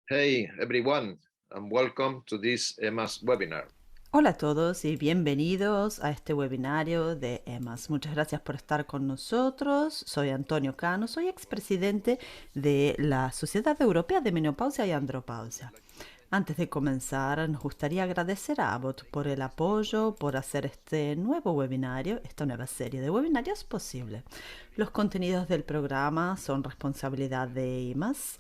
Hey everyone, and welcome to this EMAS webinar. Hola a todos y bienvenidos a este webinario de EMAS. Muchas gracias por estar con nosotros. Soy Antonio Cano, soy expresidente de la Sociedad Europea de Menopausia y Andropausia. Antes de comenzar, nos gustaría agradecer a Abbott por el apoyo, por hacer este nuevo webinario, esta nueva serie de webinarios posible. Los contenidos del programa son responsabilidad de EMAS,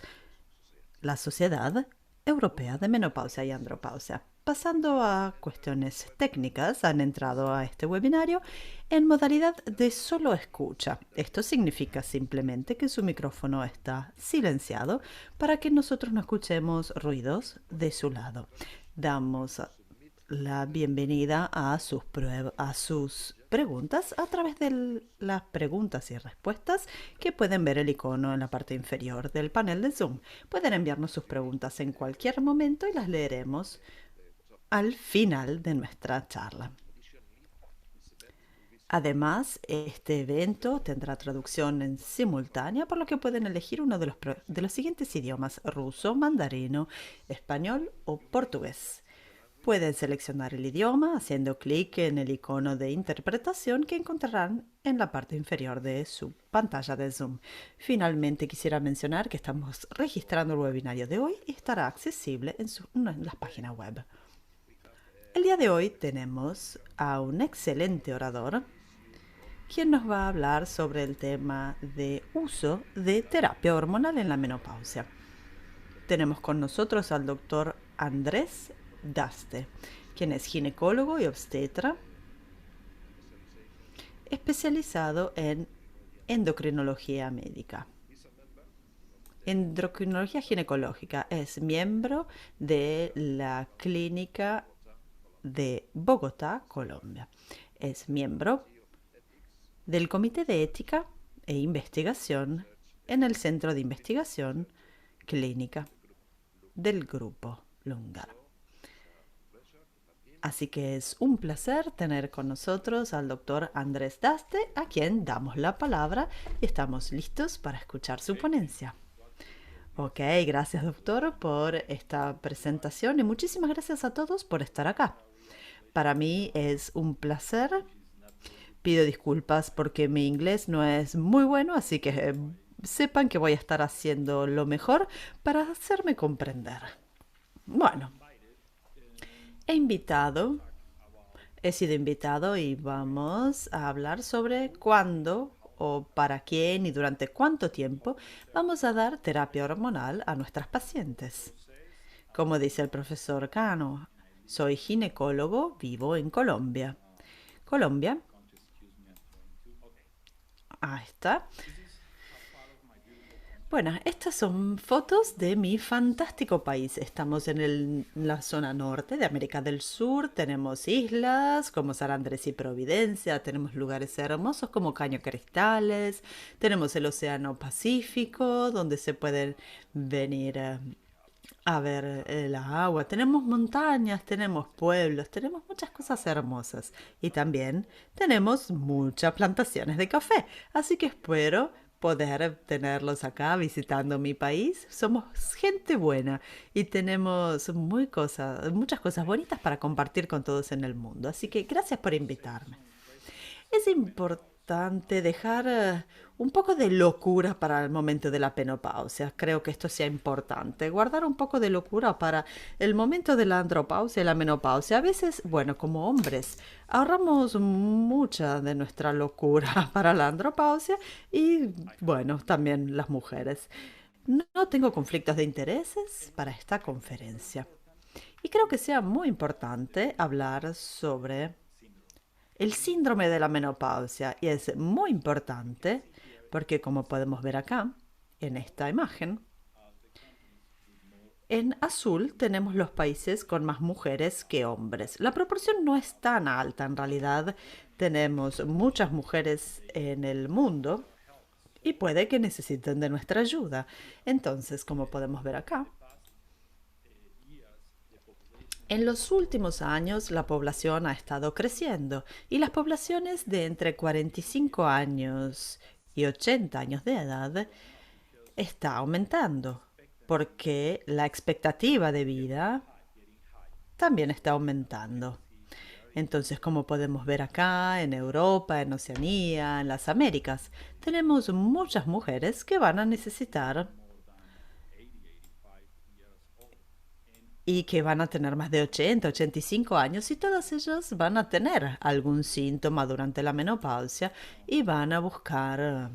la Sociedad Europea de Menopausia y Andropausia. Pasando a cuestiones técnicas, han entrado a este webinario en modalidad de solo escucha. Esto significa simplemente que su micrófono está silenciado para que nosotros no escuchemos ruidos de su lado. Damos la bienvenida a sus preguntas a través de las preguntas y respuestas que pueden ver el icono en la parte inferior del panel de Zoom. Pueden enviarnos sus preguntas en cualquier momento y las leeremos al final de nuestra charla. Además, este evento tendrá traducción en simultánea, por lo que pueden elegir uno de los siguientes idiomas: ruso, mandarino, español o portugués. Pueden seleccionar el idioma haciendo clic en el icono de interpretación que encontrarán en la parte inferior de su pantalla de Zoom. Finalmente, quisiera mencionar que estamos registrando el webinario de hoy y estará accesible en la página web. El día de hoy tenemos a un excelente orador quien nos va a hablar sobre el tema de uso de terapia hormonal en la menopausia. Tenemos con nosotros al doctor Andrés Daste, quien es ginecólogo y obstetra, especializado en endocrinología médica. Endocrinología ginecológica. Es miembro de la Clínica de Bogotá, Colombia. Es miembro del Comité de Ética e Investigación en el Centro de Investigación Clínica del Grupo Lungar. Así que es un placer tener con nosotros al doctor Andrés Daste, a quien damos la palabra y estamos listos para escuchar su ponencia. Ok, gracias doctor por esta presentación y muchísimas gracias a todos por estar acá. Para mí es un placer. Pido disculpas porque mi inglés no es muy bueno, así que sepan que voy a estar haciendo lo mejor para hacerme comprender. Bueno, he invitado He sido invitado y vamos a hablar sobre cuándo o para quién y durante cuánto tiempo vamos a dar terapia hormonal a nuestras pacientes. Como dice el profesor Cano, soy ginecólogo, vivo en Colombia. Colombia, ahí está. Bueno, estas son fotos de mi fantástico país. Estamos en la zona norte de América del Sur. Tenemos islas como San Andrés y Providencia. Tenemos lugares hermosos como Caño Cristales. Tenemos el Océano Pacífico, donde se pueden venir a ver el agua. Tenemos montañas, tenemos pueblos, tenemos muchas cosas hermosas. Y también tenemos muchas plantaciones de café. Así que espero poder tenerlos acá visitando mi país. Somos gente buena y tenemos muchas cosas bonitas para compartir con todos en el mundo. Así que gracias por invitarme. Es importante dejar un poco de locura para el momento de la menopausia. Creo que esto sea importante. Guardar un poco de locura para el momento de la andropausia y la menopausia. A veces, bueno, como hombres, ahorramos mucha de nuestra locura para la andropausia y, bueno, también las mujeres. No tengo conflictos de intereses para esta conferencia. Y creo que sea muy importante hablar sobre el síndrome de la menopausia y es muy importante porque, como podemos ver acá en esta imagen, en azul tenemos los países con más mujeres que hombres. La proporción no es tan alta en realidad. Tenemos muchas mujeres en el mundo y puede que necesiten de nuestra ayuda. Entonces, como podemos ver acá, en los últimos años la población ha estado creciendo y las poblaciones de entre 45 años y 80 años de edad está aumentando. porque la expectativa de vida también está aumentando. Entonces, como podemos ver acá, en Europa, en Oceanía, en las Américas, tenemos muchas mujeres que van a necesitar y que van a tener más de 80, 85 años y todas ellas van a tener algún síntoma durante la menopausia y van a buscar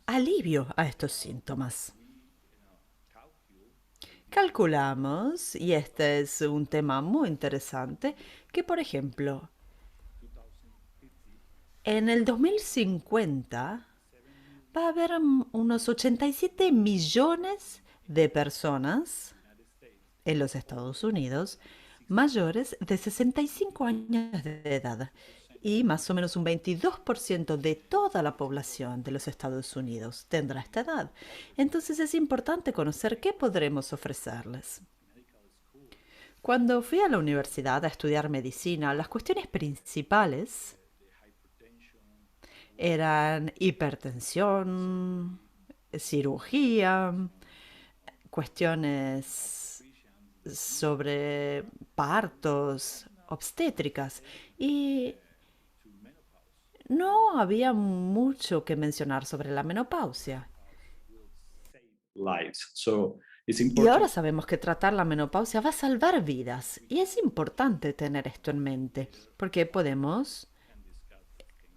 alivio a estos síntomas. Calculamos, y este es un tema muy interesante, que por ejemplo, en el 2050 va a haber unos 87 millones de personas en los Estados Unidos mayores de 65 años de edad y más o menos un 22% de toda la población de los Estados Unidos tendrá esta edad. Entonces es importante conocer qué podremos ofrecerles. Cuando fui a la universidad a estudiar medicina, las cuestiones principales eran hipertensión, cirugía, cuestiones sobre partos, obstétricas. Y no había mucho que mencionar sobre la menopausia. lives. So it's Y ahora important. sabemos que tratar la menopausia va a salvar vidas. Y es importante tener esto en mente, porque podemos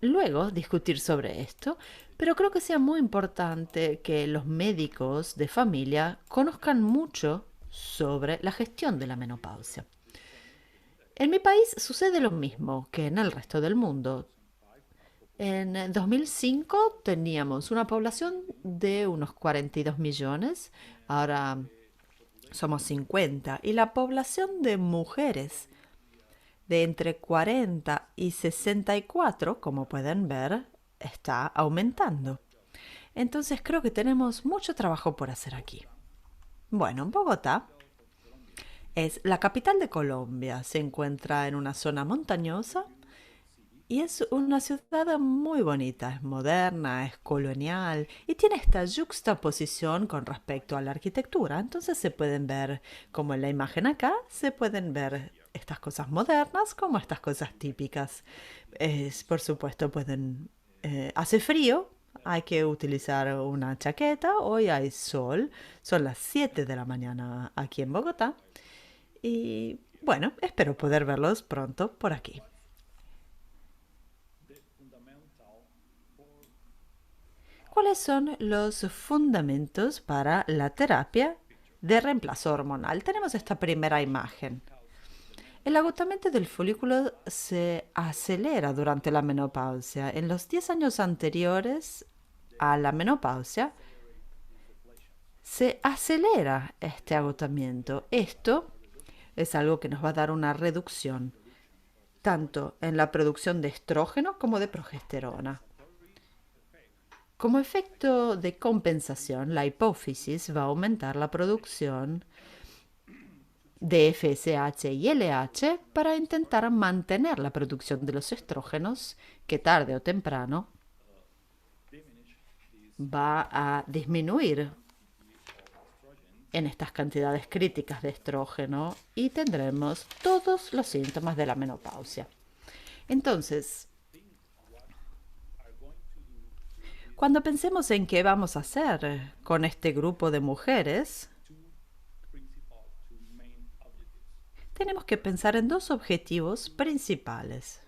luego discutir sobre esto, pero creo que sea muy importante que los médicos de familia conozcan mucho sobre la gestión de la menopausia. En mi país sucede lo mismo que en el resto del mundo. En 2005 teníamos una población de unos 42 millones, ahora somos 50, y la población de mujeres de entre 40 y 64, como pueden ver, está aumentando. Entonces creo que tenemos mucho trabajo por hacer aquí. Bueno, Bogotá es la capital de Colombia, se encuentra en una zona montañosa y es una ciudad muy bonita, es moderna, es colonial y tiene esta juxtaposición con respecto a la arquitectura. Entonces se pueden ver, como en la imagen acá, se pueden ver estas cosas modernas como estas cosas típicas. Por supuesto, hace frío, hay que utilizar una chaqueta, hoy hay sol, son las 7 de la mañana aquí en Bogotá y bueno, espero poder verlos pronto por aquí. ¿Cuáles son los fundamentos para la terapia de reemplazo hormonal? Tenemos esta primera imagen. El agotamiento del folículo se acelera durante la menopausia. En los 10 años anteriores a la menopausia, se acelera este agotamiento. Esto es algo que nos va a dar una reducción, tanto en la producción de estrógeno como de progesterona. Como efecto de compensación, la hipófisis va a aumentar la producción de FSH y LH para intentar mantener la producción de los estrógenos, que tarde o temprano va a disminuir en estas cantidades críticas de estrógeno y tendremos todos los síntomas de la menopausia. Entonces, cuando pensemos en qué vamos a hacer con este grupo de mujeres, tenemos que pensar en dos objetivos principales.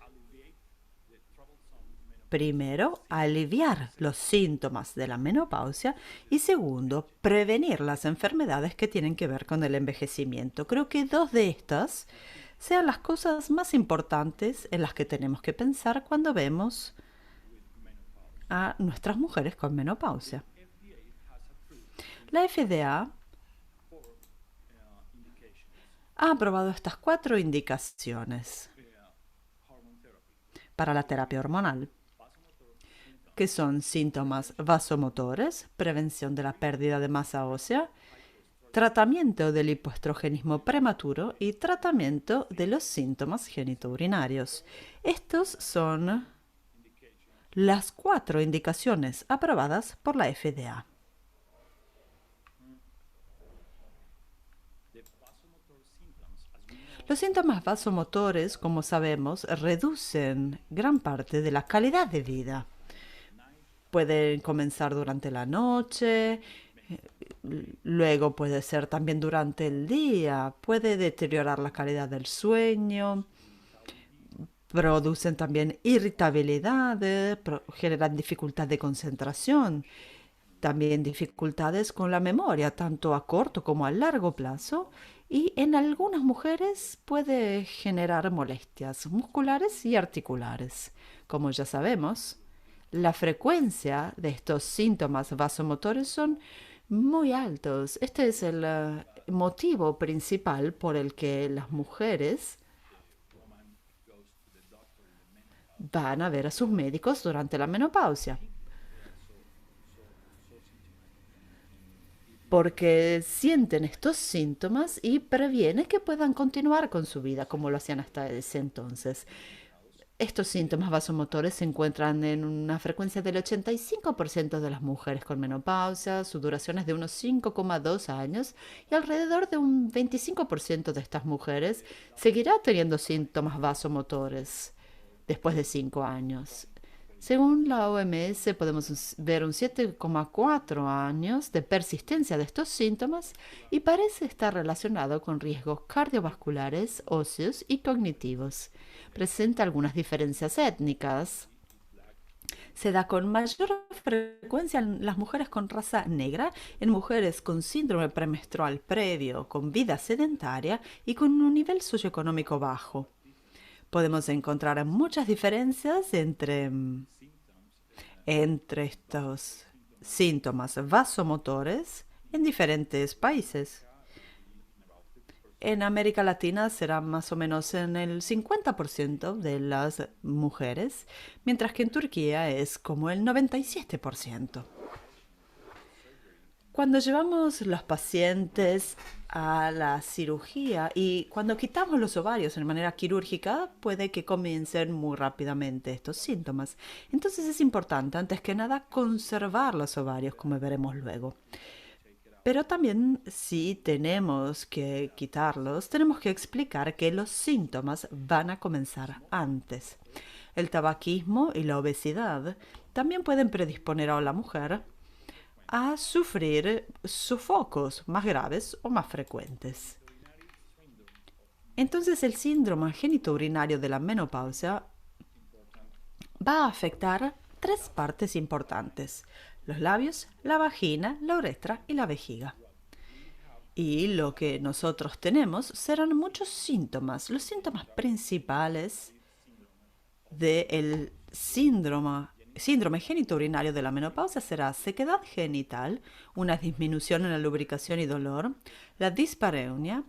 Primero, aliviar los síntomas de la menopausia y segundo, prevenir las enfermedades que tienen que ver con el envejecimiento. Creo que dos de estas sean las cosas más importantes en las que tenemos que pensar cuando vemos a nuestras mujeres con menopausia. La FDA ha aprobado estas 4 indicaciones para la terapia hormonal, que son síntomas vasomotores, prevención de la pérdida de masa ósea, tratamiento del hipoestrogenismo prematuro y tratamiento de los síntomas genitourinarios. Estos son las 4 indicaciones aprobadas por la FDA. Los síntomas vasomotores, como sabemos, reducen gran parte de la calidad de vida. Pueden comenzar durante la noche, luego puede ser también durante el día, puede deteriorar la calidad del sueño, producen también irritabilidad, generan dificultad de concentración, también dificultades con la memoria, tanto a corto como a largo plazo, y en algunas mujeres puede generar molestias musculares y articulares. Como ya sabemos, la frecuencia de estos síntomas vasomotores son muy altos. Este es el motivo principal por el que las mujeres van a ver a sus médicos durante la menopausia, porque sienten estos síntomas y previene que puedan continuar con su vida como lo hacían hasta ese entonces. Estos síntomas vasomotores se encuentran en una frecuencia del 85% de las mujeres con menopausia, su duración es de unos 5,2 años y alrededor de un 25% de estas mujeres seguirá teniendo síntomas vasomotores después de 5 años. Según la OMS, podemos ver un 7,4 años de persistencia de estos síntomas y parece estar relacionado con riesgos cardiovasculares, óseos y cognitivos. Presenta algunas diferencias étnicas. Se da con mayor frecuencia en las mujeres con raza negra, en mujeres con síndrome premenstrual previo, con vida sedentaria y con un nivel socioeconómico bajo. Podemos encontrar muchas diferencias entre estos síntomas vasomotores en diferentes países. En América Latina será más o menos en el 50% de las mujeres, mientras que en Turquía es como el 97%. Cuando llevamos los pacientes a la cirugía y cuando quitamos los ovarios en manera quirúrgica, puede que comiencen muy rápidamente estos síntomas. Entonces es importante, antes que nada, conservar los ovarios, como veremos luego. Pero también si tenemos que quitarlos, tenemos que explicar que los síntomas van a comenzar antes. El tabaquismo y la obesidad también pueden predisponer a la mujer a sufrir sofocos más graves o más frecuentes. Entonces el síndrome genitourinario de la menopausia va a afectar tres partes importantes: los labios, la vagina, la uretra y la vejiga. Y lo que nosotros tenemos serán muchos síntomas. Los síntomas principales del síndrome genitourinario de la menopausia será sequedad genital, una disminución en la lubricación y dolor, la dispareunia,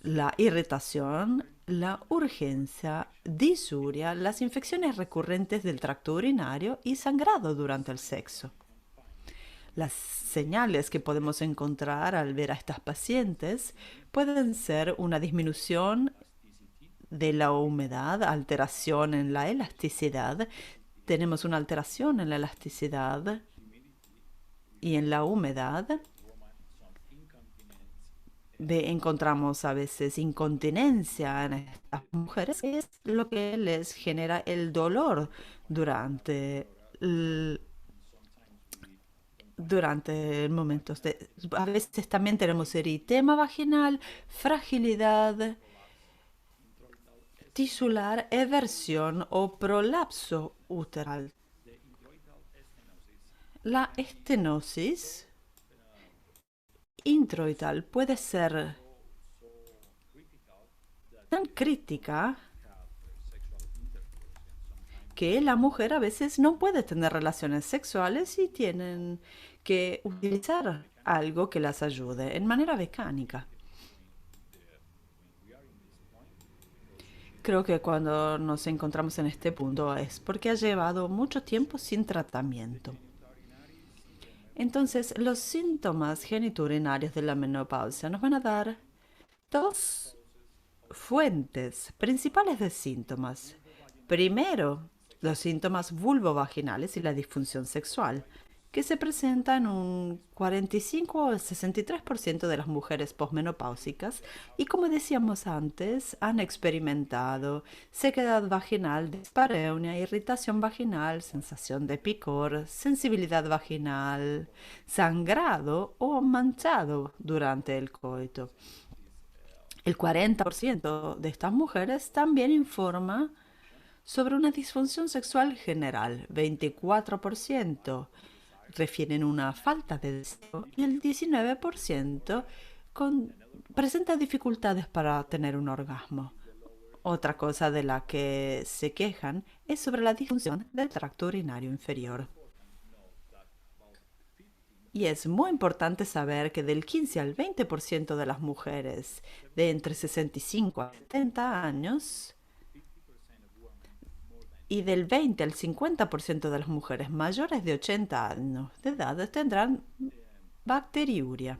la irritación, la urgencia, disuria, las infecciones recurrentes del tracto urinario y sangrado durante el sexo. Las señales que podemos encontrar al ver a estas pacientes pueden ser una disminución de la humedad, alteración en la elasticidad. Tenemos una alteración en la elasticidad y en la humedad. Encontramos a veces incontinencia en estas mujeres, que es lo que les genera el dolor durante momentos de... A veces también tenemos eritema vaginal, fragilidad tisular, eversión o prolapso uteral. La estenosis introital puede ser tan crítica que la mujer a veces no puede tener relaciones sexuales y tienen que utilizar algo que las ayude en manera mecánica. Creo que cuando nos encontramos en este punto es porque ha llevado mucho tiempo sin tratamiento. Entonces, los síntomas geniturinarios de la menopausia nos van a dar dos fuentes principales de síntomas. Primero, los síntomas vulvovaginales y la disfunción sexual. que se presenta en un 45 al 63% de las mujeres posmenopáusicas y, como decíamos antes, han experimentado sequedad vaginal, dispareunia, irritación vaginal, sensación de picor, sensibilidad vaginal, sangrado o manchado durante el coito. El 40% de estas mujeres también informa sobre una disfunción sexual general, 24% refieren una falta de deseo y el 19% con- presenta dificultades para tener un orgasmo. Otra cosa de la que se quejan es sobre la disfunción del tracto urinario inferior. Y es muy importante saber que del 15 al 20% de las mujeres de entre 65 a 70 años y del 20 al 50% de las mujeres mayores de 80 años de edad tendrán bacteriuria.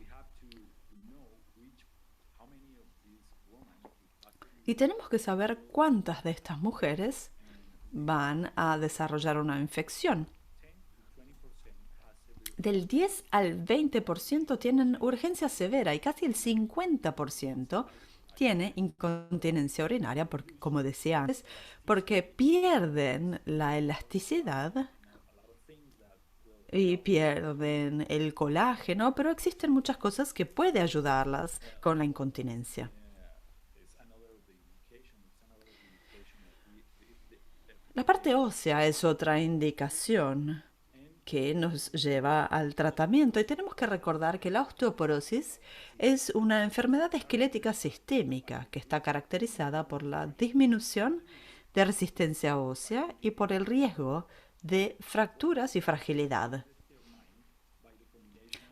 Y tenemos que saber cuántas de estas mujeres van a desarrollar una infección. Del 10 al 20% tienen urgencia severa y casi el 50% tiene incontinencia urinaria, porque, como decía antes, porque pierden la elasticidad y pierden el colágeno, pero existen muchas cosas que pueden ayudarlas con la incontinencia. La parte ósea es otra indicación que nos lleva al tratamiento y tenemos que recordar que la osteoporosis es una enfermedad esquelética sistémica que está caracterizada por la disminución de resistencia ósea y por el riesgo de fracturas y fragilidad.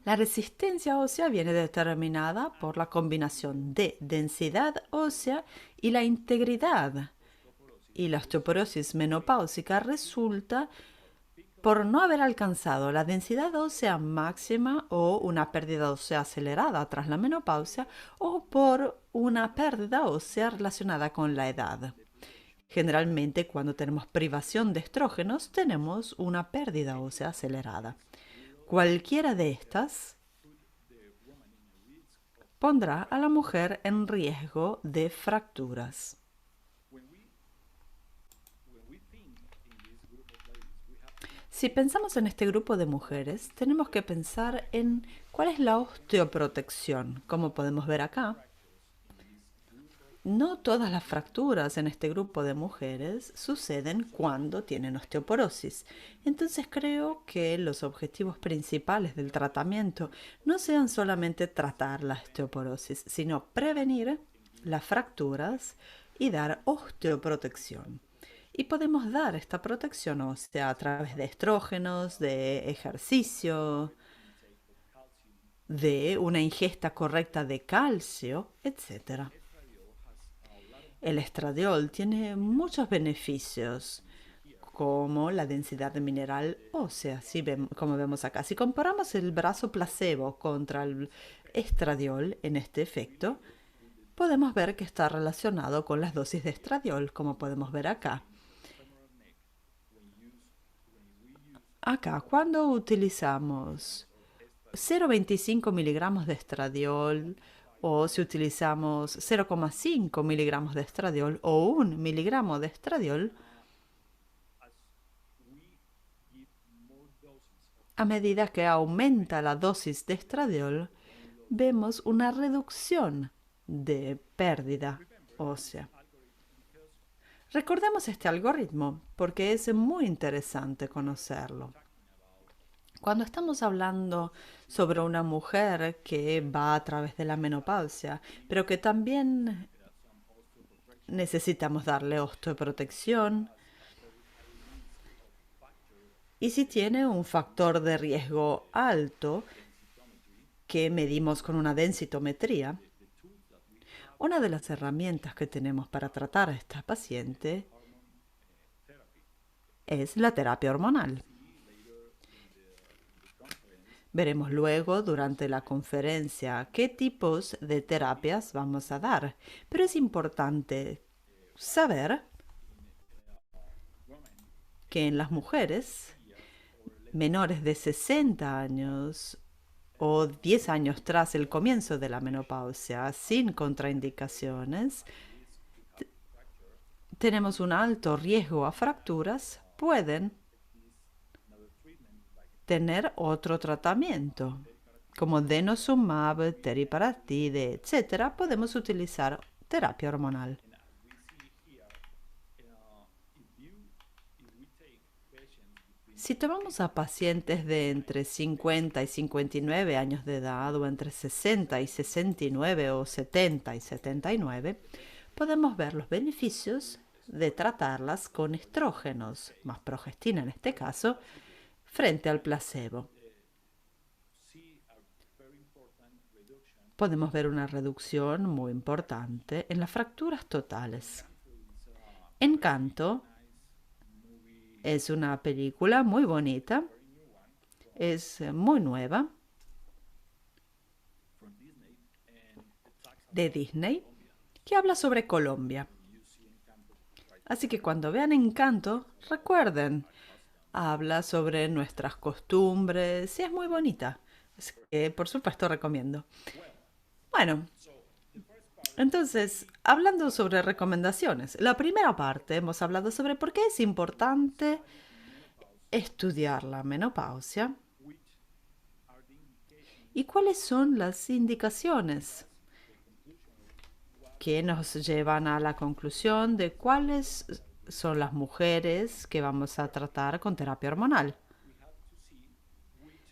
La resistencia ósea viene determinada por la combinación de densidad ósea y la integridad. Y la osteoporosis menopáusica resulta por no haber alcanzado la densidad ósea máxima o una pérdida ósea acelerada tras la menopausia o por una pérdida ósea relacionada con la edad. Generalmente, cuando tenemos privación de estrógenos, tenemos una pérdida ósea acelerada. Cualquiera de estas pondrá a la mujer en riesgo de fracturas. Si pensamos en este grupo de mujeres, tenemos que pensar en cuál es la osteoprotección. Como podemos ver acá, no todas las fracturas en este grupo de mujeres suceden cuando tienen osteoporosis. Entonces creo que los objetivos principales del tratamiento no sean solamente tratar la osteoporosis, sino prevenir las fracturas y dar osteoprotección. Y podemos dar esta protección ósea a través de estrógenos, de ejercicio, de una ingesta correcta de calcio, etc. El estradiol tiene muchos beneficios, como la densidad de mineral ósea, como vemos acá. Si comparamos el brazo placebo contra el estradiol en este efecto, podemos ver que está relacionado con las dosis de estradiol, como podemos ver acá. Acá, cuando utilizamos 0,25 miligramos de estradiol o si utilizamos 0,5 miligramos de estradiol o 1 miligramo de estradiol, a medida que aumenta la dosis de estradiol, vemos una reducción de pérdida ósea. Recordemos este algoritmo porque es muy interesante conocerlo. Cuando estamos hablando sobre una mujer que va a través de la menopausia, pero que también necesitamos darle osteoprotección, y si tiene un factor de riesgo alto que medimos con una densitometría, una de las herramientas que tenemos para tratar a esta paciente es la terapia hormonal. Veremos luego durante la conferencia qué tipos de terapias vamos a dar, pero es importante saber que en las mujeres menores de 60 años o 10 años tras el comienzo de la menopausia sin contraindicaciones, tenemos un alto riesgo a fracturas, pueden tener otro tratamiento, como denosumab, teriparatide, etcétera. Podemos utilizar terapia hormonal. Si tomamos a pacientes de entre 50 y 59 años de edad o entre 60 y 69 o 70 y 79, podemos ver los beneficios de tratarlas con estrógenos, más progestina en este caso, frente al placebo. Podemos ver una reducción muy importante en las fracturas totales. Encanto es una película muy bonita, es muy nueva, de Disney, que habla sobre Colombia. Así que cuando vean Encanto, recuerden, habla sobre nuestras costumbres y es muy bonita. Así que, por supuesto, recomiendo. Bueno, entonces, hablando sobre recomendaciones, la primera parte hemos hablado sobre por qué es importante estudiar la menopausia y cuáles son las indicaciones que nos llevan a la conclusión de cuáles son las mujeres que vamos a tratar con terapia hormonal.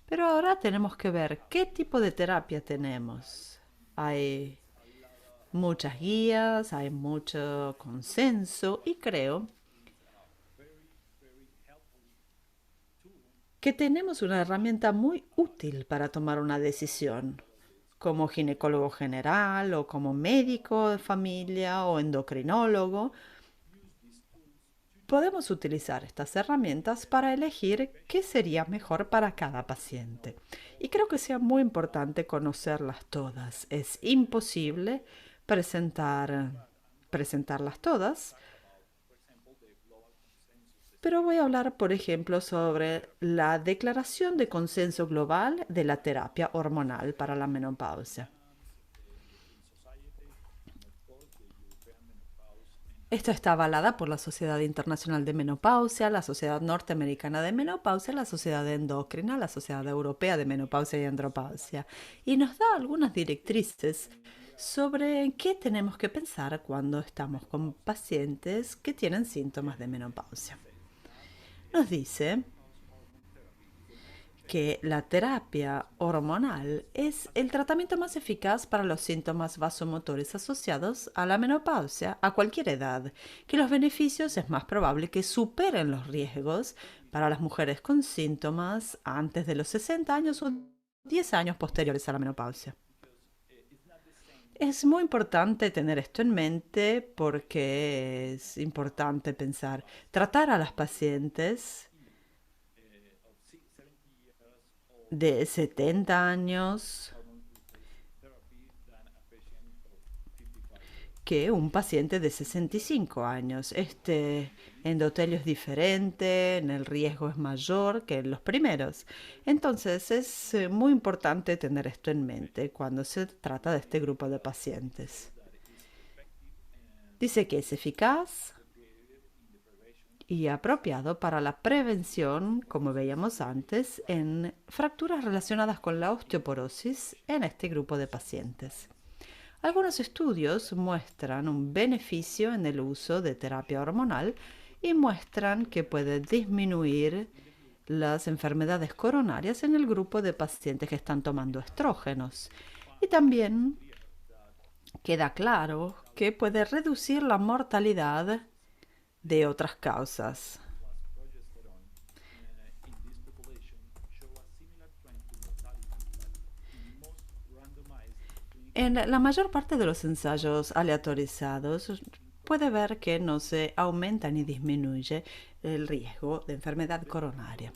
Pero ahora tenemos que ver qué tipo de terapia tenemos. Hay muchas guías, hay mucho consenso y creo que tenemos una herramienta muy útil para tomar una decisión, como ginecólogo general o como médico de familia o endocrinólogo. Podemos utilizar estas herramientas para elegir qué sería mejor para cada paciente. Y creo que sea muy importante conocerlas todas. Es imposible presentarlas todas, pero voy a hablar, por ejemplo, sobre la Declaración de Consenso Global de la Terapia Hormonal para la Menopausia. Esta está avalada por la Sociedad Internacional de Menopausia, la Sociedad Norteamericana de Menopausia, la Sociedad Endocrina, la Sociedad Europea de Menopausia y Andropausia, y nos da algunas directrices sobre qué tenemos que pensar cuando estamos con pacientes que tienen síntomas de menopausia. Nos dice que la terapia hormonal es el tratamiento más eficaz para los síntomas vasomotores asociados a la menopausia a cualquier edad, que los beneficios es más probable que superen los riesgos para las mujeres con síntomas antes de los 60 años o 10 años posteriores a la menopausia. Es muy importante tener esto en mente porque es importante pensar, tratar a las pacientes de 70 años que un paciente de 65 años. Este endotelio es diferente, el riesgo es mayor que en los primeros. Entonces es muy importante tener esto en mente cuando se trata de este grupo de pacientes. Dice que es eficaz y apropiado para la prevención, como veíamos antes, en fracturas relacionadas con la osteoporosis en este grupo de pacientes. Algunos estudios muestran un beneficio en el uso de terapia hormonal y muestran que puede disminuir las enfermedades coronarias en el grupo de pacientes que están tomando estrógenos. Y también queda claro que puede reducir la mortalidad de otras causas. En la mayor parte de los ensayos aleatorizados puede ver que no se aumenta ni disminuye el riesgo de enfermedad coronaria.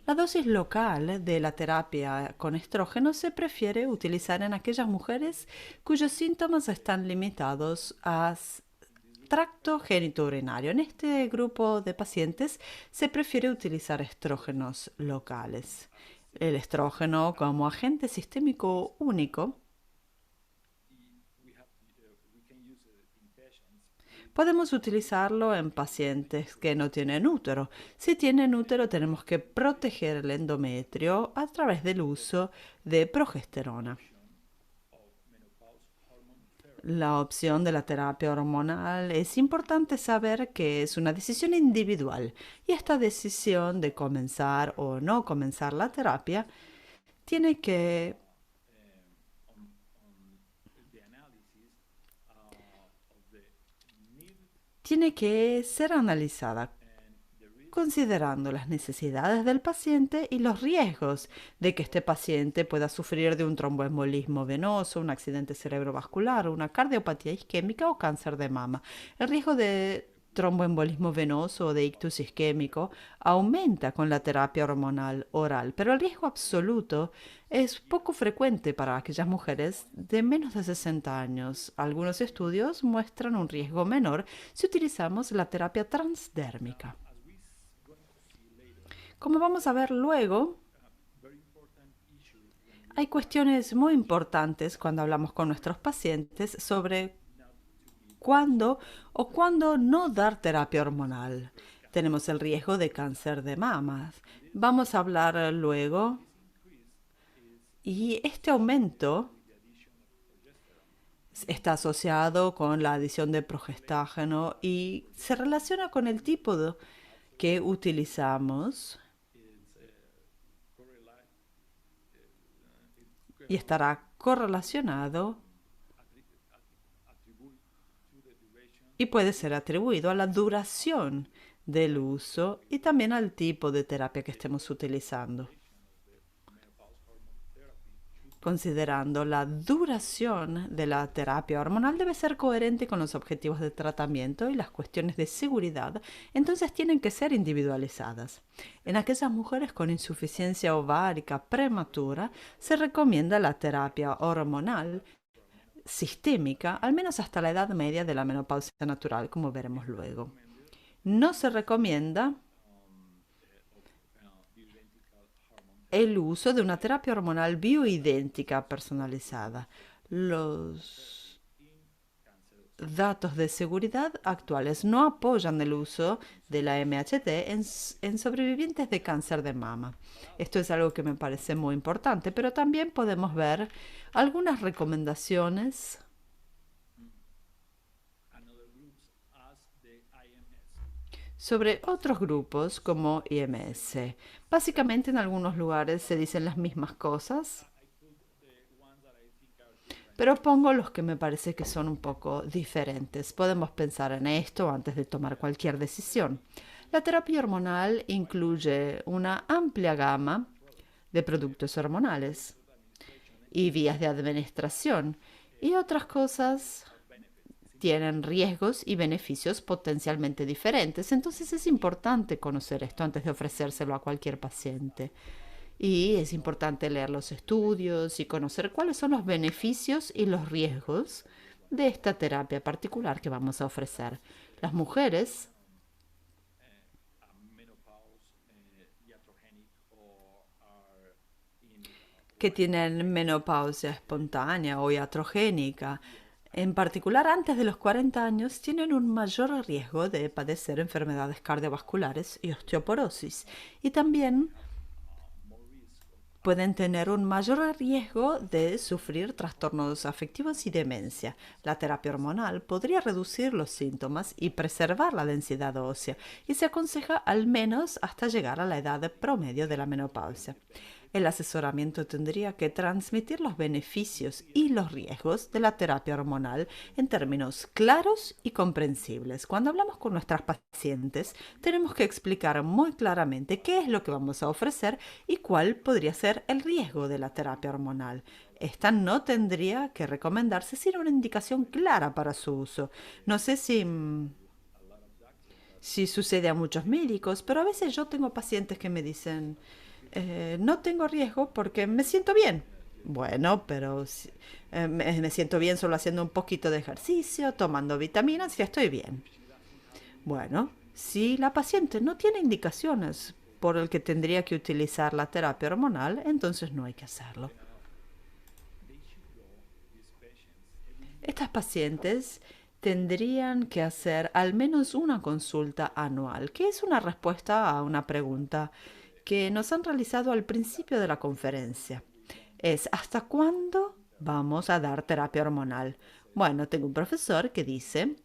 La dosis local de la terapia con estrógenos se prefiere utilizar en aquellas mujeres cuyos síntomas están limitados a tracto genitourinario. En este grupo de pacientes se prefiere utilizar estrógenos locales. El estrógeno como agente sistémico único podemos utilizarlo en pacientes que no tienen útero. Si tienen útero, tenemos que proteger el endometrio a través del uso de progesterona. La opción de la terapia hormonal es importante saber que es una decisión individual y esta decisión de comenzar o no comenzar la terapia tiene que ser analizada considerando las necesidades del paciente y los riesgos de que este paciente pueda sufrir de un tromboembolismo venoso, un accidente cerebrovascular, una cardiopatía isquémica o cáncer de mama. El riesgo de tromboembolismo venoso o de ictus isquémico aumenta con la terapia hormonal oral, pero el riesgo absoluto es poco frecuente para aquellas mujeres de menos de 60 años. Algunos estudios muestran un riesgo menor si utilizamos la terapia transdérmica. Como vamos a ver luego, hay cuestiones muy importantes cuando hablamos con nuestros pacientes sobre cuándo o cuándo no dar terapia hormonal. Tenemos el riesgo de cáncer de mamas. Vamos a hablar luego. Y este aumento está asociado con la adición de progestágeno y se relaciona con el tipo que utilizamos y estará correlacionado y puede ser atribuido a la duración del uso y también al tipo de terapia que estemos utilizando. Considerando la duración de la terapia hormonal debe ser coherente con los objetivos de tratamiento y las cuestiones de seguridad, entonces tienen que ser individualizadas. En aquellas mujeres con insuficiencia ovárica prematura se recomienda la terapia hormonal sistémica, al menos hasta la edad media de la menopausia natural, como veremos luego. No se recomienda el uso de una terapia hormonal bioidéntica personalizada. Los datos de seguridad actuales no apoyan el uso de la MHT en sobrevivientes de cáncer de mama. Esto es algo que me parece muy importante, pero también podemos ver algunas recomendaciones sobre otros grupos como IMS. Básicamente en algunos lugares se dicen las mismas cosas, pero pongo los que me parece que son un poco diferentes. Podemos pensar en esto antes de tomar cualquier decisión. La terapia hormonal incluye una amplia gama de productos hormonales y vías de administración y otras cosas tienen riesgos y beneficios potencialmente diferentes. Entonces es importante conocer esto antes de ofrecérselo a cualquier paciente. Y es importante leer los estudios y conocer cuáles son los beneficios y los riesgos de esta terapia particular que vamos a ofrecer. Las mujeres que tienen menopausia espontánea o iatrogénica, en particular antes de los 40 años, tienen un mayor riesgo de padecer enfermedades cardiovasculares y osteoporosis. Y también pueden tener un mayor riesgo de sufrir trastornos afectivos y demencia. La terapia hormonal podría reducir los síntomas y preservar la densidad ósea y se aconseja al menos hasta llegar a la edad promedio de la menopausia. El asesoramiento tendría que transmitir los beneficios y los riesgos de la terapia hormonal en términos claros y comprensibles. Cuando hablamos con nuestras pacientes, tenemos que explicar muy claramente qué es lo que vamos a ofrecer y cuál podría ser el riesgo de la terapia hormonal. Esta no tendría que recomendarse sin una indicación clara para su uso. No sé si sucede a muchos médicos, pero a veces yo tengo pacientes que me dicen, no tengo riesgo porque me siento bien. Bueno, pero me siento bien solo haciendo un poquito de ejercicio, tomando vitaminas y estoy bien. Bueno, si la paciente no tiene indicaciones por el que tendría que utilizar la terapia hormonal, entonces no hay que hacerlo. Estas pacientes tendrían que hacer al menos una consulta anual, que es una respuesta a una pregunta que nos han realizado al principio de la conferencia. Es ¿hasta cuándo vamos a dar terapia hormonal? Bueno, tengo un profesor que dice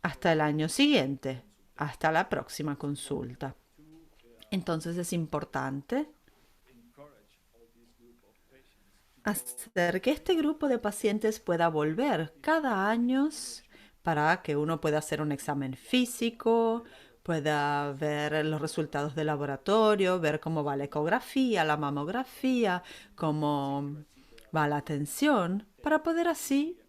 hasta el año siguiente, hasta la próxima consulta. Entonces es importante hacer que este grupo de pacientes pueda volver cada año para que uno pueda hacer un examen físico, pueda ver los resultados del laboratorio, ver cómo va la ecografía, la mamografía, cómo va la atención, para poder así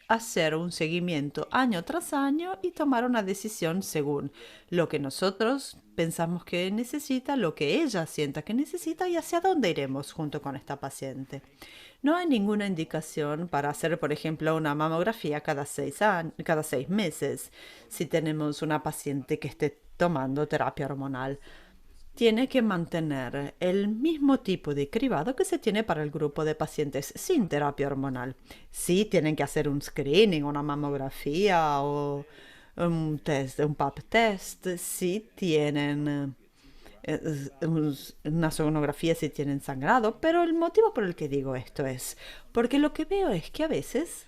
hacer un seguimiento año tras año y tomar una decisión según lo que nosotros pensamos que necesita, lo que ella sienta que necesita y hacia dónde iremos junto con esta paciente. No hay ninguna indicación para hacer, por ejemplo, una mamografía cada 6 meses si tenemos una paciente que esté tomando terapia hormonal. Tiene que mantener el mismo tipo de cribado que se tiene para el grupo de pacientes sin terapia hormonal. Sí, tienen que hacer un screening, una mamografía o un test, un pap test. Sí tienen una sonografía si tienen sangrado, pero el motivo por el que digo esto es porque lo que veo es que a veces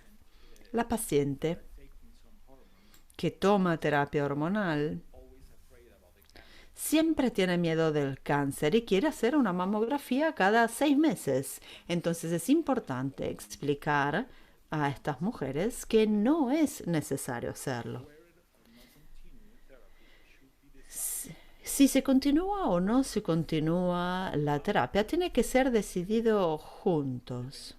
la paciente que toma terapia hormonal siempre tiene miedo del cáncer y quiere hacer una mamografía cada 6 meses. Entonces es importante explicar a estas mujeres que no es necesario hacerlo. Si se continúa o no se continúa la terapia, tiene que ser decidido juntos.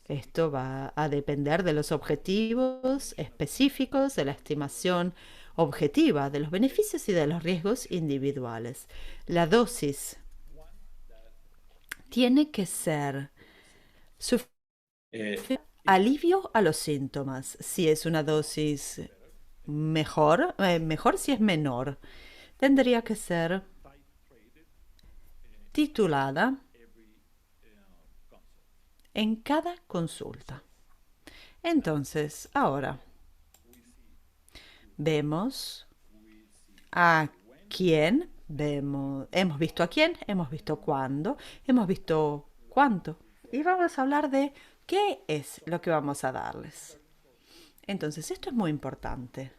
Esto va a depender de los objetivos específicos, de la estimación objetiva de los beneficios y de los riesgos individuales. La dosis tiene que ser Eh, alivio a los síntomas. Si es una dosis mejor si es menor. Tendría que ser titulada en cada consulta. Entonces, ahora vemos a quién, hemos visto a quién, hemos visto cuándo, hemos visto cuánto. Y vamos a hablar de qué es lo que vamos a darles. Entonces, esto es muy importante.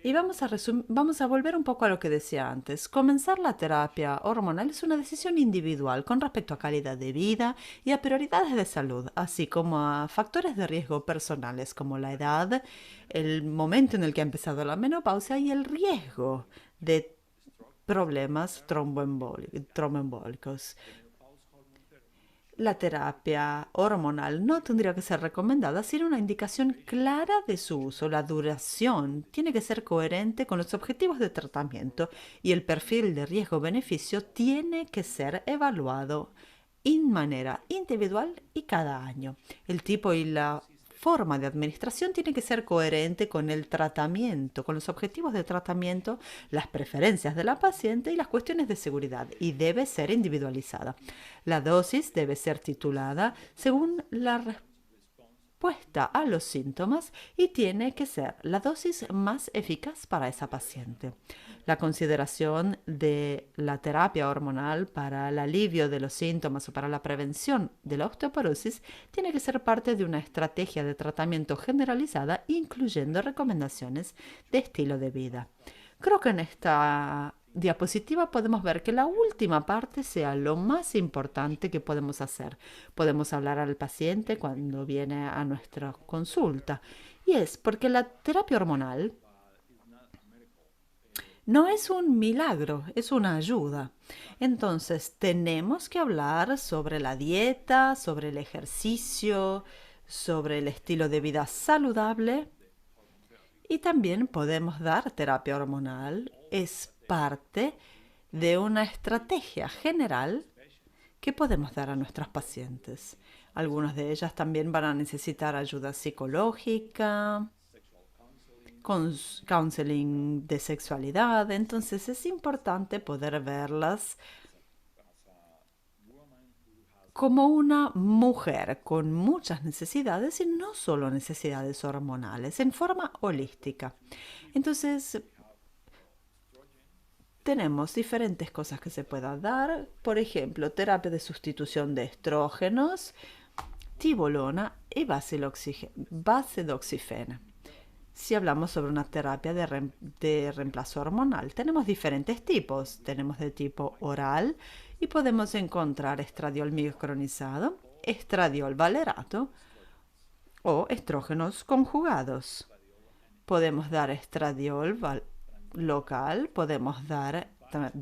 Y vamos a volver un poco a lo que decía antes. Comenzar la terapia hormonal es una decisión individual con respecto a calidad de vida y a prioridades de salud, así como a factores de riesgo personales como la edad, el momento en el que ha empezado la menopausia y el riesgo de problemas tromboembólicos. La terapia hormonal no tendría que ser recomendada sin una indicación clara de su uso. La duración tiene que ser coherente con los objetivos de tratamiento y el perfil de riesgo-beneficio tiene que ser evaluado en manera individual y cada año. El tipo y la forma de administración tiene que ser coherente con el tratamiento, con los objetivos de tratamiento, las preferencias de la paciente y las cuestiones de seguridad, y debe ser individualizada. La dosis debe ser titulada según la respuesta a los síntomas y tiene que ser la dosis más eficaz para esa paciente. La consideración de la terapia hormonal para el alivio de los síntomas o para la prevención de la osteoporosis tiene que ser parte de una estrategia de tratamiento generalizada, incluyendo recomendaciones de estilo de vida. Creo que en esta diapositiva podemos ver que la última parte sea lo más importante que podemos hacer. Podemos hablar al paciente cuando viene a nuestra consulta. Y es porque la terapia hormonal no es un milagro, es una ayuda. Entonces, tenemos que hablar sobre la dieta, sobre el ejercicio, sobre el estilo de vida saludable y también podemos dar terapia hormonal. Es parte de una estrategia general que podemos dar a nuestras pacientes. Algunas de ellas también van a necesitar ayuda psicológica, counseling de sexualidad. Entonces es importante poder verlas como una mujer con muchas necesidades y no solo necesidades hormonales, en forma holística. Entonces, tenemos diferentes cosas que se puedan dar. Por ejemplo, terapia de sustitución de estrógenos, tibolona y bacidoxifena. Si hablamos sobre una terapia de reemplazo hormonal, tenemos diferentes tipos. Tenemos de tipo oral y podemos encontrar estradiol micronizado, estradiol valerato o estrógenos conjugados. Podemos dar estradiol local, podemos dar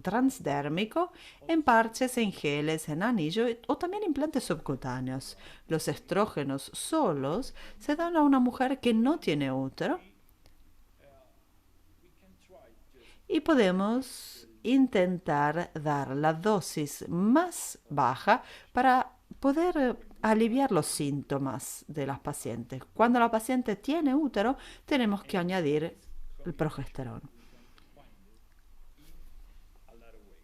transdérmico en parches, en geles, en anillo o también implantes subcutáneos. Los estrógenos solos se dan a una mujer que no tiene útero y podemos intentar dar la dosis más baja para poder aliviar los síntomas de las pacientes. Cuando la paciente tiene útero, tenemos que añadir el progesterona.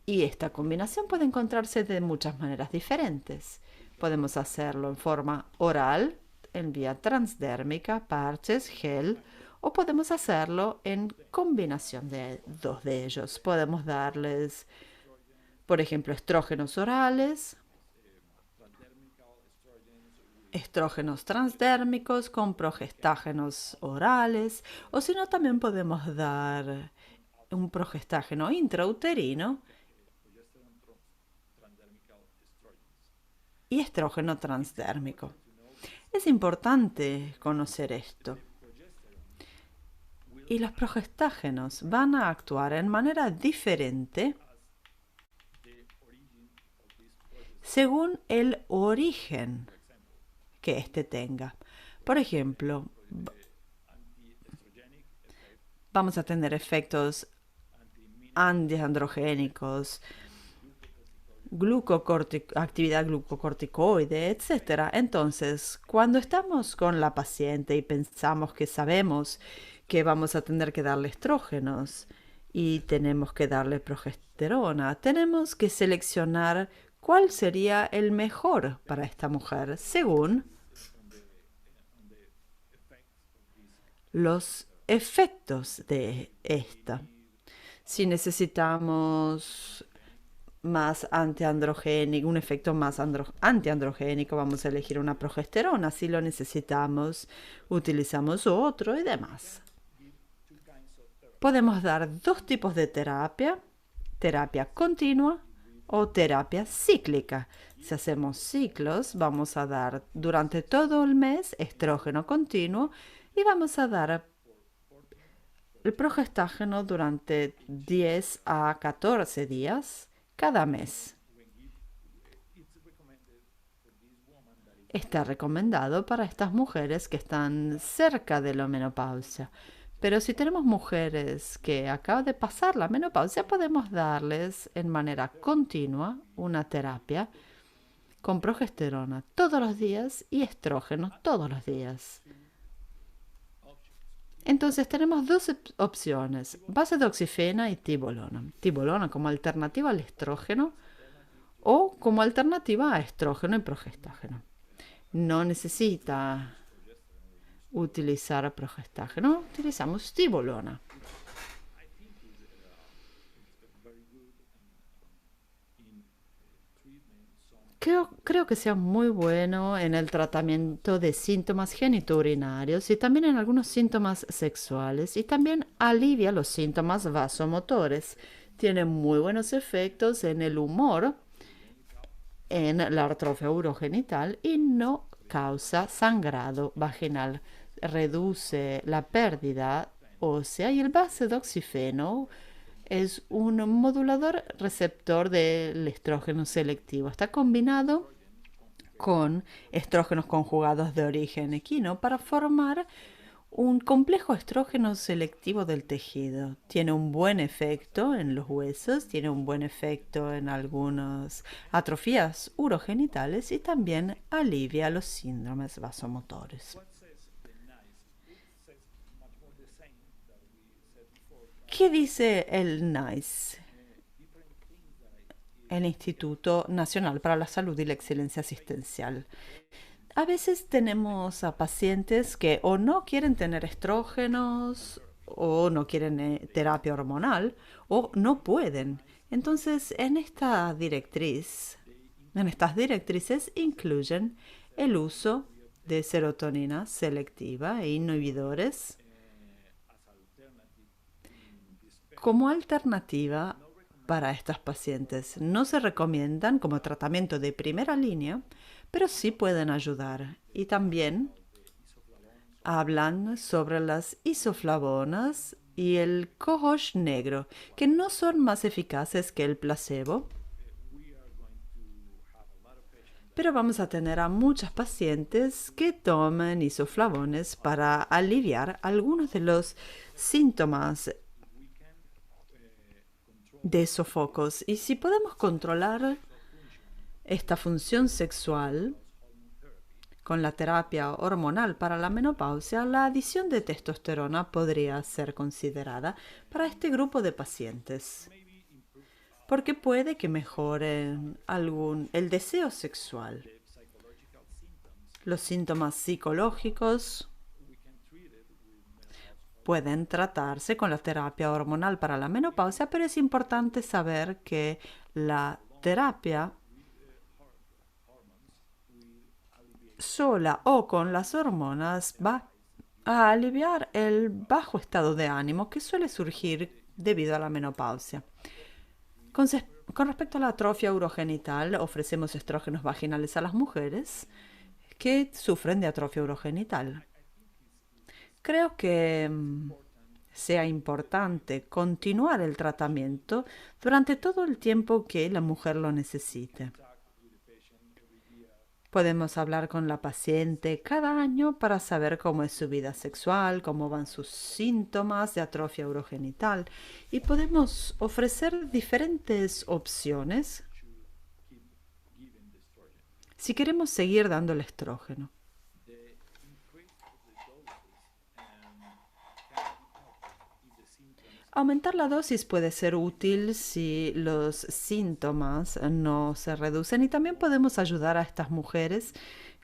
Y esta combinación puede encontrarse de muchas maneras diferentes. Podemos hacerlo en forma oral, en vía transdérmica, parches, gel, o podemos hacerlo en combinación de dos de ellos. Podemos darles, por ejemplo, estrógenos orales, estrógenos transdérmicos con progestágenos orales, o si no, también podemos dar un progestágeno intrauterino y estrógeno transdérmico. Es importante conocer esto. Y los progestágenos van a actuar en manera diferente según el origen que éste tenga. Por ejemplo, vamos a tener efectos antiandrogénicos, actividad glucocorticoide, etc. Entonces, cuando estamos con la paciente y pensamos que sabemos que vamos a tener que darle estrógenos y tenemos que darle progesterona, tenemos que seleccionar cuál sería el mejor para esta mujer según los efectos de esta. Si necesitamos más antiandrogénico, un efecto más antiandrogénico, vamos a elegir una progesterona. Si lo necesitamos, utilizamos otro y demás. Podemos dar dos tipos de terapia: terapia continua o terapia cíclica. Si hacemos ciclos, vamos a dar durante todo el mes estrógeno continuo y vamos a dar el progestágeno durante 10 a 14 días cada mes. Está recomendado para estas mujeres que están cerca de la menopausia. Pero si tenemos mujeres que acaban de pasar la menopausia, podemos darles en manera continua una terapia con progesterona todos los días y estrógeno todos los días. Entonces tenemos dos opciones: bacidoxifena y tibolona. Tibolona como alternativa al estrógeno o como alternativa a estrógeno y progestágeno. No necesita utilizar progestágeno, utilizamos tibolona. Creo que sea muy bueno en el tratamiento de síntomas genitourinarios y también en algunos síntomas sexuales, y también alivia los síntomas vasomotores. Tiene muy buenos efectos en el humor, en la atrofia urogenital y no causa sangrado vaginal. Reduce la pérdida ósea y el bacidoxifeno es un modulador receptor del estrógeno selectivo. Está combinado con estrógenos conjugados de origen equino para formar Un complejo estrógeno selectivo del tejido. Tiene un buen efecto en los huesos, tiene un buen efecto en algunas atrofías urogenitales y también alivia los síndromes vasomotores. ¿Qué dice el NICE, el Instituto Nacional para la Salud y la Excelencia Asistencial? A veces tenemos a pacientes que o no quieren tener estrógenos o no quieren terapia hormonal o no pueden. Entonces, en estas directrices incluyen el uso de serotonina selectiva e inhibidores como alternativa para estas pacientes. No se recomiendan como tratamiento de primera línea, pero sí pueden ayudar. Y también hablan sobre las isoflavonas y el cohosh negro, que no son más eficaces que el placebo, pero vamos a tener a muchas pacientes que toman isoflavones para aliviar algunos de los síntomas de sofocos. Y si podemos controlar esta función sexual con la terapia hormonal para la menopausia, la adición de testosterona podría ser considerada para este grupo de pacientes, porque puede que mejore el deseo sexual. Los síntomas psicológicos pueden tratarse con la terapia hormonal para la menopausia, pero es importante saber que la terapia sola o con las hormonas va a aliviar el bajo estado de ánimo que suele surgir debido a la menopausia. Con respecto a la atrofia urogenital, ofrecemos estrógenos vaginales a las mujeres que sufren de atrofia urogenital. Creo que sea importante continuar el tratamiento durante todo el tiempo que la mujer lo necesite. Podemos hablar con la paciente cada año para saber cómo es su vida sexual, cómo van sus síntomas de atrofia urogenital y podemos ofrecer diferentes opciones si queremos seguir dando el estrógeno. Aumentar la dosis puede ser útil si los síntomas no se reducen y también podemos ayudar a estas mujeres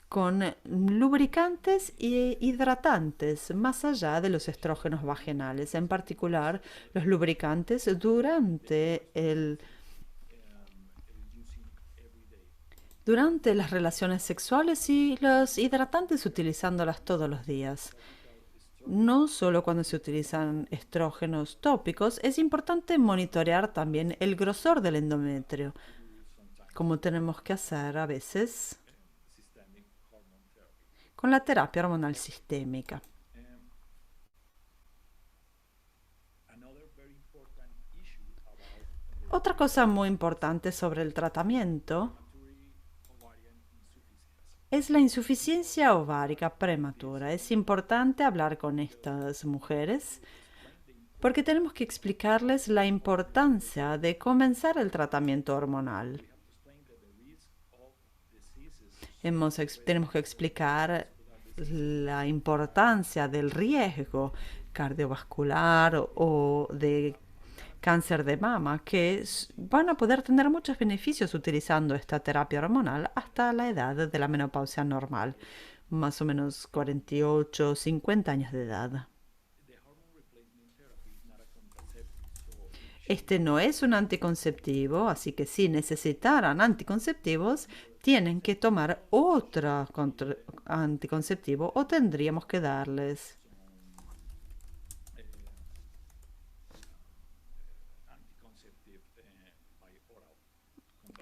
con lubricantes e hidratantes más allá de los estrógenos vaginales, en particular los lubricantes durante las relaciones sexuales y los hidratantes utilizándolas todos los días. No solo cuando se utilizan estrógenos tópicos, es importante monitorear también el grosor del endometrio, como tenemos que hacer a veces con la terapia hormonal sistémica. Otra cosa muy importante sobre el tratamiento es la insuficiencia ovárica prematura. Es importante hablar con estas mujeres porque tenemos que explicarles la importancia de comenzar el tratamiento hormonal. Tenemos que explicar la importancia del riesgo cardiovascular o de cáncer de mama, que van a poder tener muchos beneficios utilizando esta terapia hormonal hasta la edad de la menopausia normal, más o menos 48 o 50 años de edad. Este no es un anticonceptivo, así que si necesitaran anticonceptivos, tienen que tomar otro anticonceptivo o tendríamos que darles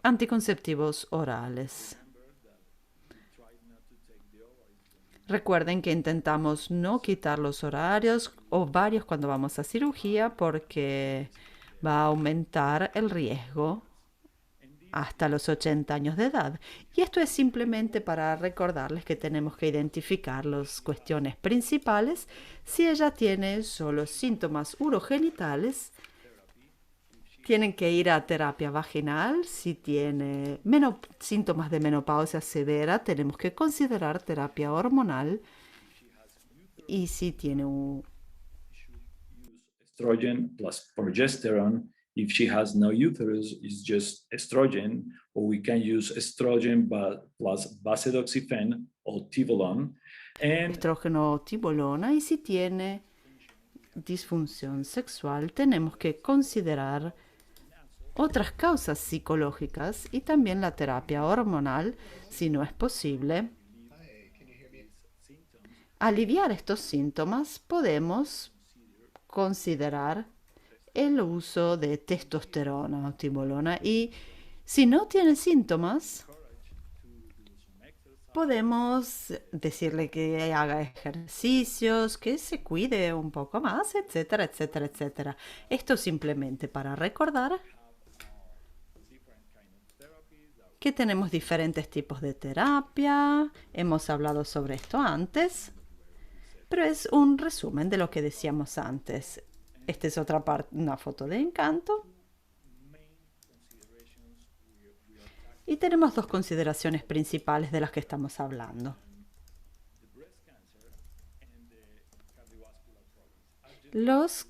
anticonceptivos orales. Recuerden que intentamos no quitar los ovarios cuando vamos a cirugía porque va a aumentar el riesgo hasta los 80 años de edad. Y esto es simplemente para recordarles que tenemos que identificar las cuestiones principales. Si ella tiene solo síntomas urogenitales, tienen que ir a terapia vaginal. Si tiene síntomas de menopausia severa, tenemos que considerar terapia hormonal. Y si tiene estrogen plus progesterone. If she has no uterus, it's just estrogen, or we can use estrogen plus basedoxifene or tivolone. And estrógeno o tibolona. Y si tiene disfunción sexual, tenemos que considerar otras causas psicológicas y también la terapia hormonal, si no es posible. Aliviar estos síntomas, podemos considerar el uso de testosterona o timolona. Y si no tiene síntomas, podemos decirle que haga ejercicios, que se cuide un poco más, etcétera, etcétera, etcétera. Esto simplemente para recordar que tenemos diferentes tipos de terapia. Hemos hablado sobre esto antes, pero es un resumen de lo que decíamos antes. Esta es otra parte, una foto de Encanto. Y tenemos dos consideraciones principales de las que estamos hablando. Los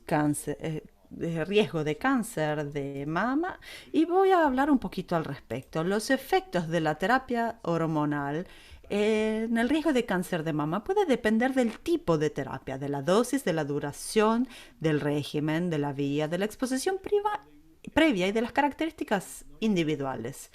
riesgo de cáncer de mama, y voy a hablar un poquito al respecto. Los efectos de la terapia hormonal en el riesgo de cáncer de mama puede depender del tipo de terapia, de la dosis, de la duración, del régimen, de la vía, de la exposición previa y de las características individuales.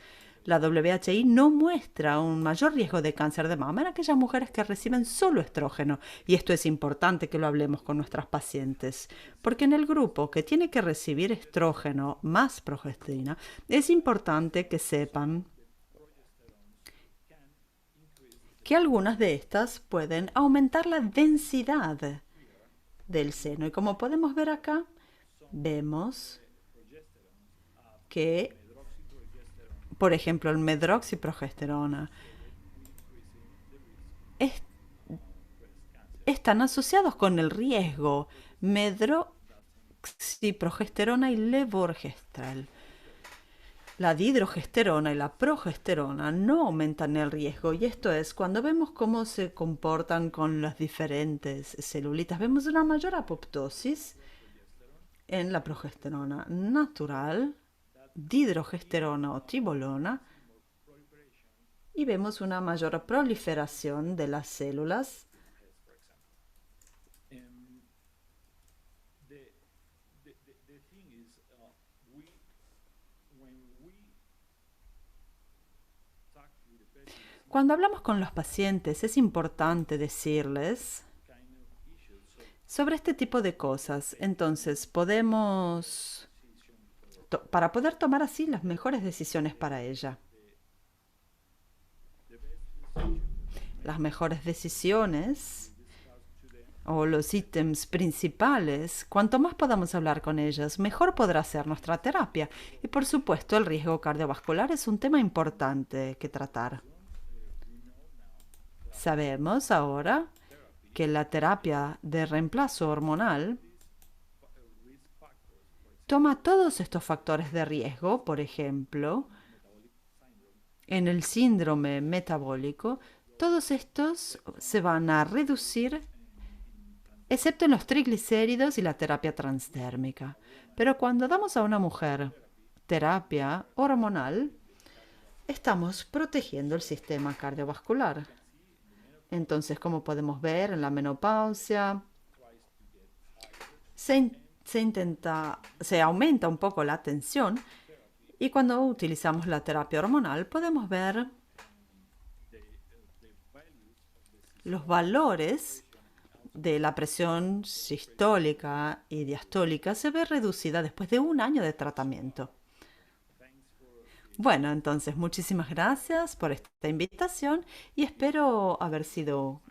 La WHI no muestra un mayor riesgo de cáncer de mama en aquellas mujeres que reciben solo estrógeno. Y esto es importante que lo hablemos con nuestras pacientes, porque en el grupo que tiene que recibir estrógeno más progesterona, es importante que sepan que algunas de estas pueden aumentar la densidad del seno. Y como podemos ver acá, vemos que, por ejemplo, el medroxiprogesterona están asociados con el riesgo. Medroxiprogesterona y levorgestrel. La dihidrogesterona y la progesterona no aumentan el riesgo, y esto es cuando vemos cómo se comportan con las diferentes celulitas. Vemos una mayor apoptosis en la progesterona natural, dihidrogesterona o tibolona, y vemos una mayor proliferación de las células. Cuando hablamos con los pacientes, es importante decirles sobre este tipo de cosas. Entonces, podemos, para poder tomar así las mejores decisiones para ella. Las mejores decisiones o los ítems principales, cuanto más podamos hablar con ellas, mejor podrá ser nuestra terapia. Y por supuesto, el riesgo cardiovascular es un tema importante que tratar. Sabemos ahora que la terapia de reemplazo hormonal toma todos estos factores de riesgo. Por ejemplo, en el síndrome metabólico, todos estos se van a reducir, excepto en los triglicéridos y la terapia transdérmica. Pero cuando damos a una mujer terapia hormonal, estamos protegiendo el sistema cardiovascular. Entonces, como podemos ver en la menopausia, se aumenta un poco la tensión, y cuando utilizamos la terapia hormonal podemos ver los valores de la presión sistólica y diastólica se ve reducida después de un año de tratamiento. Bueno, entonces muchísimas gracias por esta invitación y espero haber sido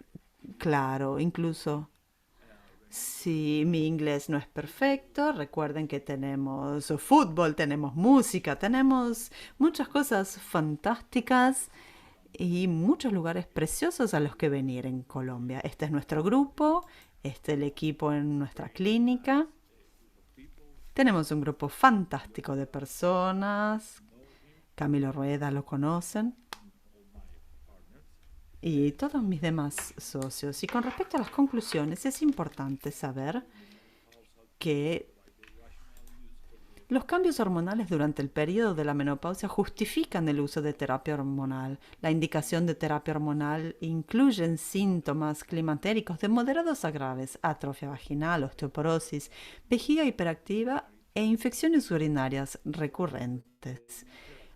claro. Incluso Si mi inglés no es perfecto, recuerden que tenemos fútbol, tenemos música, tenemos muchas cosas fantásticas y muchos lugares preciosos a los que venir en Colombia. Este es nuestro grupo, este es el equipo en nuestra clínica. Tenemos un grupo fantástico de personas. Camilo Rueda lo conocen. Y todos mis demás socios. Y con respecto a las conclusiones, es importante saber que los cambios hormonales durante el periodo de la menopausia justifican el uso de terapia hormonal. La indicación de terapia hormonal incluye síntomas climatéricos de moderados a graves, atrofia vaginal, osteoporosis, vejiga hiperactiva e infecciones urinarias recurrentes.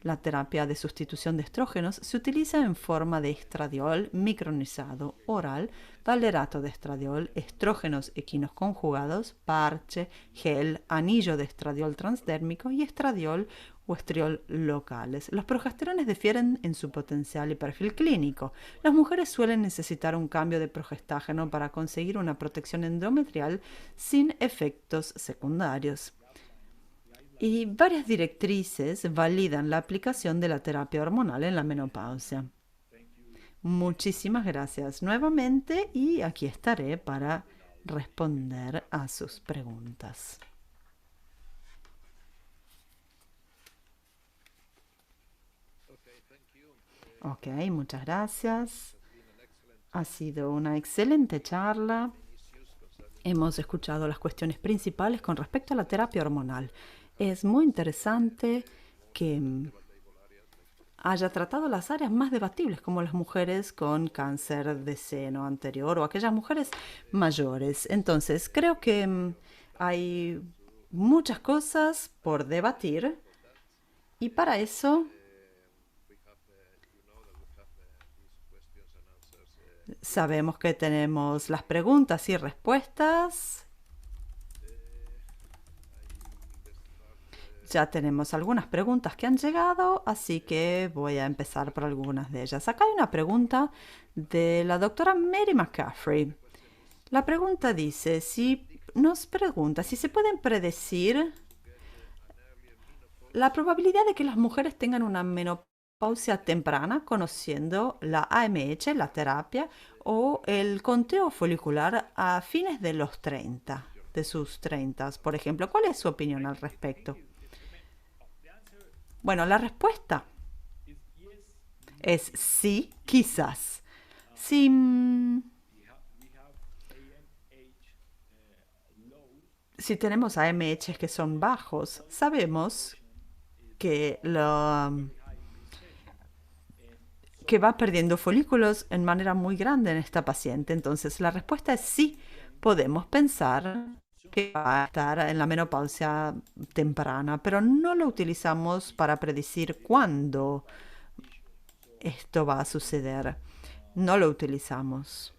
La terapia de sustitución de estrógenos se utiliza en forma de estradiol micronizado oral, valerato de estradiol, estrógenos equinos conjugados, parche, gel, anillo de estradiol transdérmico y estradiol o estriol locales. Los progesterones difieren en su potencial y perfil clínico. Las mujeres suelen necesitar un cambio de progestágeno para conseguir una protección endometrial sin efectos secundarios. Y varias directrices validan la aplicación de la terapia hormonal en la menopausia. Muchísimas gracias nuevamente y aquí estaré para responder a sus preguntas. Ok, muchas gracias. Ha sido una excelente charla. Hemos escuchado las cuestiones principales con respecto a la terapia hormonal. Es muy interesante que haya tratado las áreas más debatibles, como las mujeres con cáncer de seno anterior o aquellas mujeres mayores. Entonces, creo que hay muchas cosas por debatir y para eso sabemos que tenemos las preguntas y respuestas. Ya tenemos algunas preguntas que han llegado, así que voy a empezar por algunas de ellas. Acá hay una pregunta de la doctora Mary McCaffrey. La pregunta dice, nos pregunta si se pueden predecir la probabilidad de que las mujeres tengan una menopausia temprana conociendo la AMH, la terapia, o el conteo folicular a fines de los 30, de sus 30, por ejemplo. ¿Cuál es su opinión al respecto? Bueno, la respuesta es sí, quizás. Si, si tenemos AMH que son bajos, sabemos que, que va perdiendo folículos en manera muy grande en esta paciente. Entonces, la respuesta es sí, podemos pensar que va a estar en la menopausia temprana, pero no lo utilizamos para predecir cuándo esto va a suceder. No lo utilizamos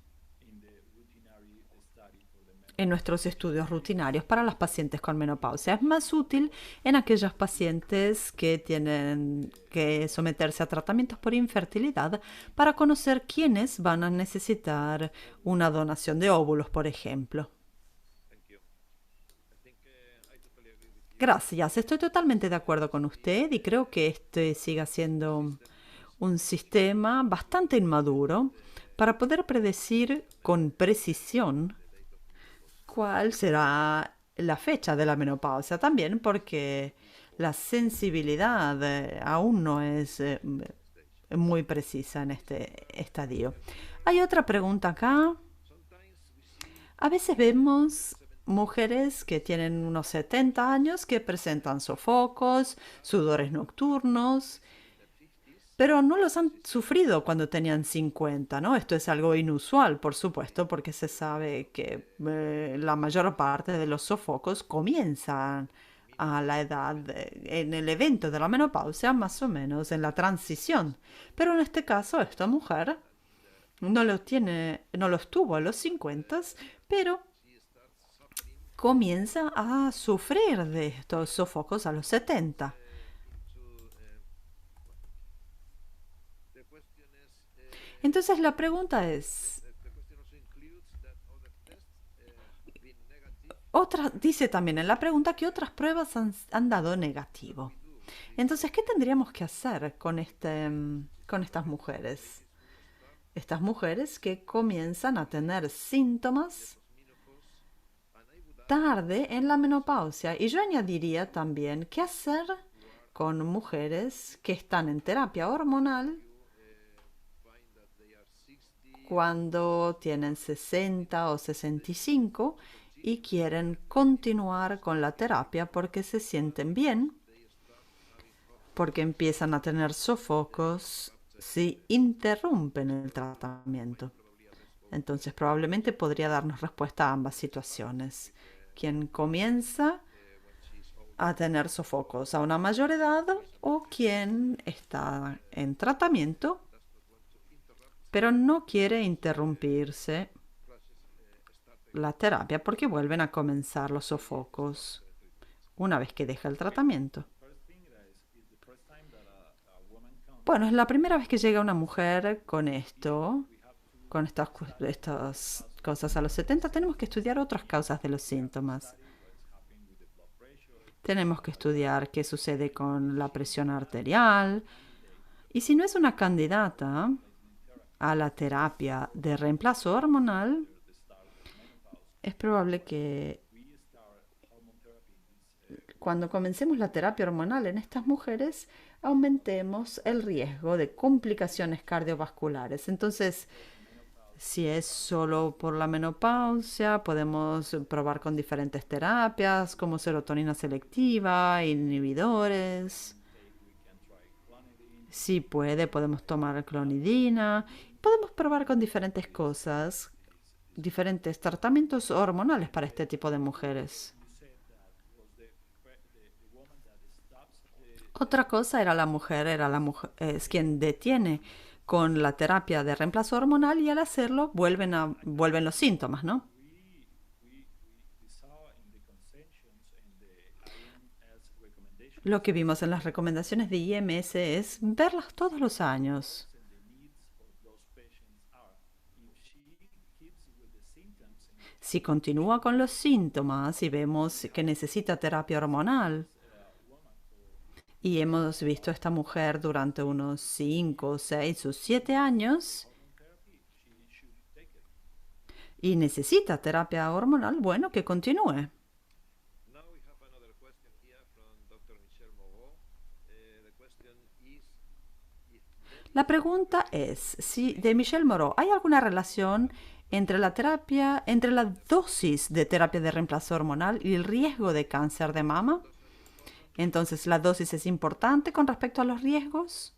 en nuestros estudios rutinarios para las pacientes con menopausia. Es más útil en aquellos pacientes que tienen que someterse a tratamientos por infertilidad para conocer quiénes van a necesitar una donación de óvulos, por ejemplo. Gracias, estoy totalmente de acuerdo con usted y creo que este siga siendo un sistema bastante inmaduro para poder predecir con precisión cuál será la fecha de la menopausia. También porque la sensibilidad aún no es muy precisa en este estadio. Hay otra pregunta acá. A veces vemos mujeres que tienen unos 70 años que presentan sofocos, sudores nocturnos, pero no los han sufrido cuando tenían 50, ¿no? Esto es algo inusual, por supuesto, porque se sabe que la mayor parte de los sofocos comienzan a la edad, en el evento de la menopausia, más o menos en la transición. Pero en este caso, esta mujer no los tuvo a los 50, pero comienza a sufrir de estos sofocos a los 70. Entonces la pregunta es, Dice también en la pregunta que otras pruebas han dado negativo. Entonces, ¿qué tendríamos que hacer con estas mujeres? Estas mujeres que comienzan a tener síntomas tarde en la menopausia. Y yo añadiría también qué hacer con mujeres que están en terapia hormonal cuando tienen 60 o 65 y quieren continuar con la terapia porque se sienten bien, porque empiezan a tener sofocos si interrumpen el tratamiento. Entonces probablemente podría darnos respuesta a ambas situaciones. Quien comienza a tener sofocos a una mayor edad o quien está en tratamiento pero no quiere interrumpirse la terapia porque vuelven a comenzar los sofocos una vez que deja el tratamiento. Bueno, es la primera vez que llega una mujer con esto, con estas cosas a los 70. Tenemos que estudiar otras causas de los síntomas. Tenemos que estudiar qué sucede con la presión arterial. Y si no es una candidata a la terapia de reemplazo hormonal, es probable que cuando comencemos la terapia hormonal en estas mujeres, aumentemos el riesgo de complicaciones cardiovasculares. Entonces, si es solo por la menopausia, podemos probar con diferentes terapias como serotonina selectiva, inhibidores. Si puede, podemos tomar clonidina. Podemos probar con diferentes cosas, diferentes tratamientos hormonales para este tipo de mujeres. Otra cosa era la mujer es quien detiene con la terapia de reemplazo hormonal y al hacerlo vuelven los síntomas, ¿no? Lo que vimos en las recomendaciones de IMS es verlas todos los años. Si continúa con los síntomas y vemos que necesita terapia hormonal, y hemos visto a esta mujer durante unos 5, 6 o 7 años y necesita terapia hormonal, bueno, que continúe. La pregunta es, si de Michelle Moreau, ¿hay alguna relación entre la dosis de terapia de reemplazo hormonal y el riesgo de cáncer de mama? Entonces, ¿la dosis es importante con respecto a los riesgos?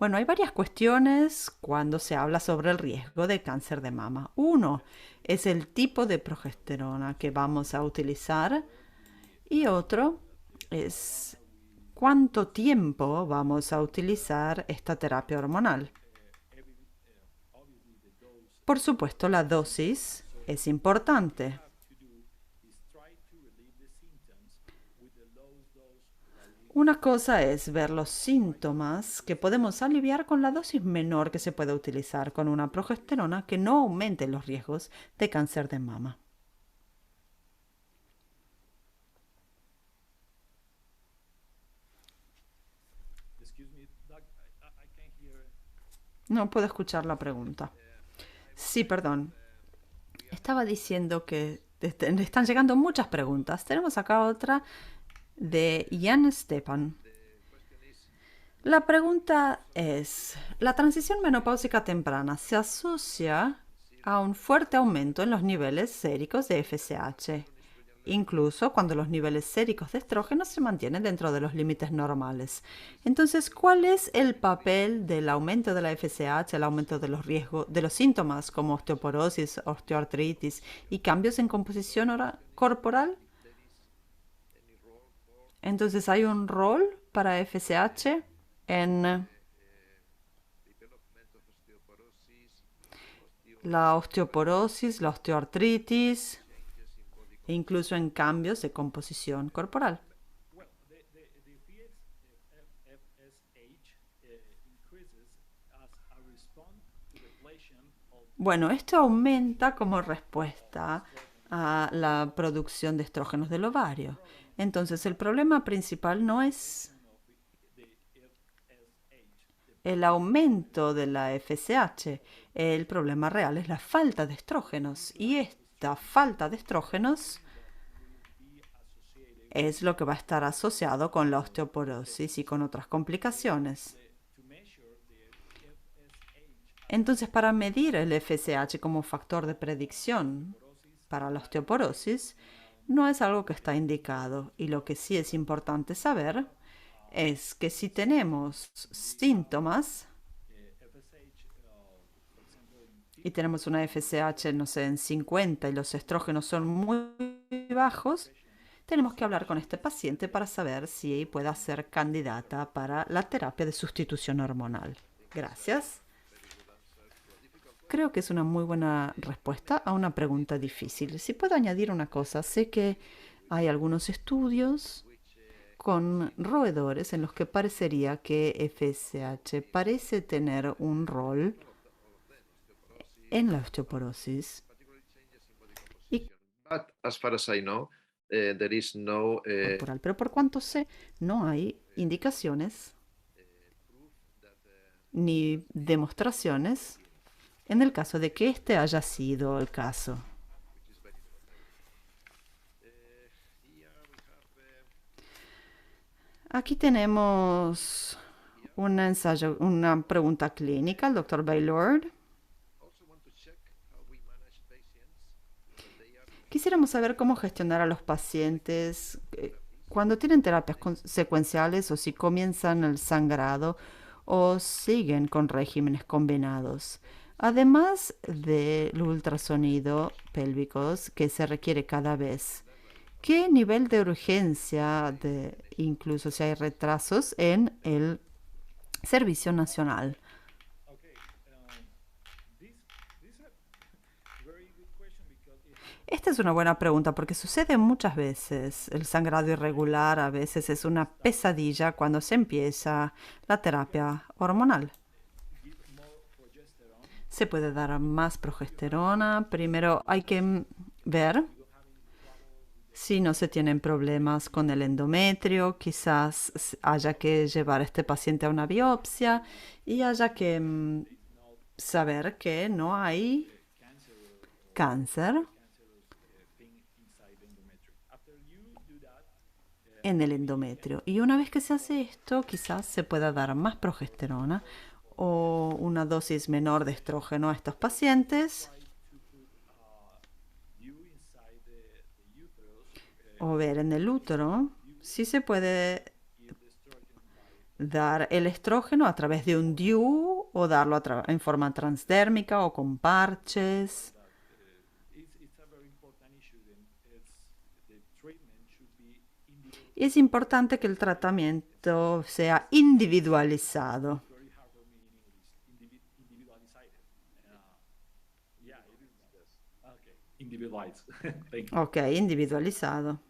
Bueno, hay varias cuestiones cuando se habla sobre el riesgo de cáncer de mama. Uno es el tipo de progesterona que vamos a utilizar y otro es cuánto tiempo vamos a utilizar esta terapia hormonal. Por supuesto, la dosis es importante. Una cosa es ver los síntomas que podemos aliviar con la dosis menor que se puede utilizar con una progesterona que no aumente los riesgos de cáncer de mama. No puedo escuchar la pregunta. Sí, perdón. Estaba diciendo que están llegando muchas preguntas. Tenemos acá otra de Jan Stepan. La pregunta es, ¿la transición menopáusica temprana se asocia a un fuerte aumento en los niveles séricos de FSH, incluso cuando los niveles séricos de estrógeno se mantienen dentro de los límites normales? Entonces, ¿cuál es el papel del aumento de la FSH, el aumento de los riesgos, de los síntomas como osteoporosis, osteoartritis y cambios en composición corporal? Entonces, ¿hay un rol para FSH en la osteoporosis, la osteoartritis e incluso en cambios de composición corporal? Bueno, esto aumenta como respuesta a la producción de estrógenos del ovario. Entonces, el problema principal no es el aumento de la FSH. El problema real es la falta de estrógenos. Y esta falta de estrógenos es lo que va a estar asociado con la osteoporosis y con otras complicaciones. Entonces, para medir el FSH como factor de predicción para la osteoporosis, no es algo que está indicado. Y lo que sí es importante saber es que si tenemos síntomas y tenemos una FSH, no sé, en 50 y los estrógenos son muy bajos, tenemos que hablar con este paciente para saber si puede ser candidata para la terapia de sustitución hormonal. Gracias. Creo que es una muy buena respuesta a una pregunta difícil. Si puedo añadir una cosa, sé que hay algunos estudios con roedores en los que parecería que FSH parece tener un rol en la osteoporosis. Y But as far as I know, there is no corporal, pero por cuanto sé, no hay indicaciones ni demostraciones en el caso de que este haya sido el caso. Aquí tenemos un ensayo, una pregunta clínica, el doctor Baylord. Quisiéramos saber cómo gestionar a los pacientes cuando tienen terapias secuenciales o si comienzan el sangrado o siguen con regímenes combinados. Además del ultrasonido pélvicos que se requiere cada vez, ¿qué nivel de urgencia, incluso si hay retrasos en el Servicio Nacional? Esta es una buena pregunta porque sucede muchas veces. El sangrado irregular a veces es una pesadilla cuando se empieza la terapia hormonal. Se puede dar más progesterona. Primero hay que ver si no se tienen problemas con el endometrio. Quizás haya que llevar a este paciente a una biopsia y haya que saber que no hay cáncer en el endometrio. Y una vez que se hace esto, quizás se pueda dar más progesterona o una dosis menor de estrógeno a estos pacientes. O ver en el útero si se puede dar el estrógeno a través de un DIU o darlo en forma transdérmica o con parches. Y es importante que el tratamiento sea individualizado. Ok, individualizado.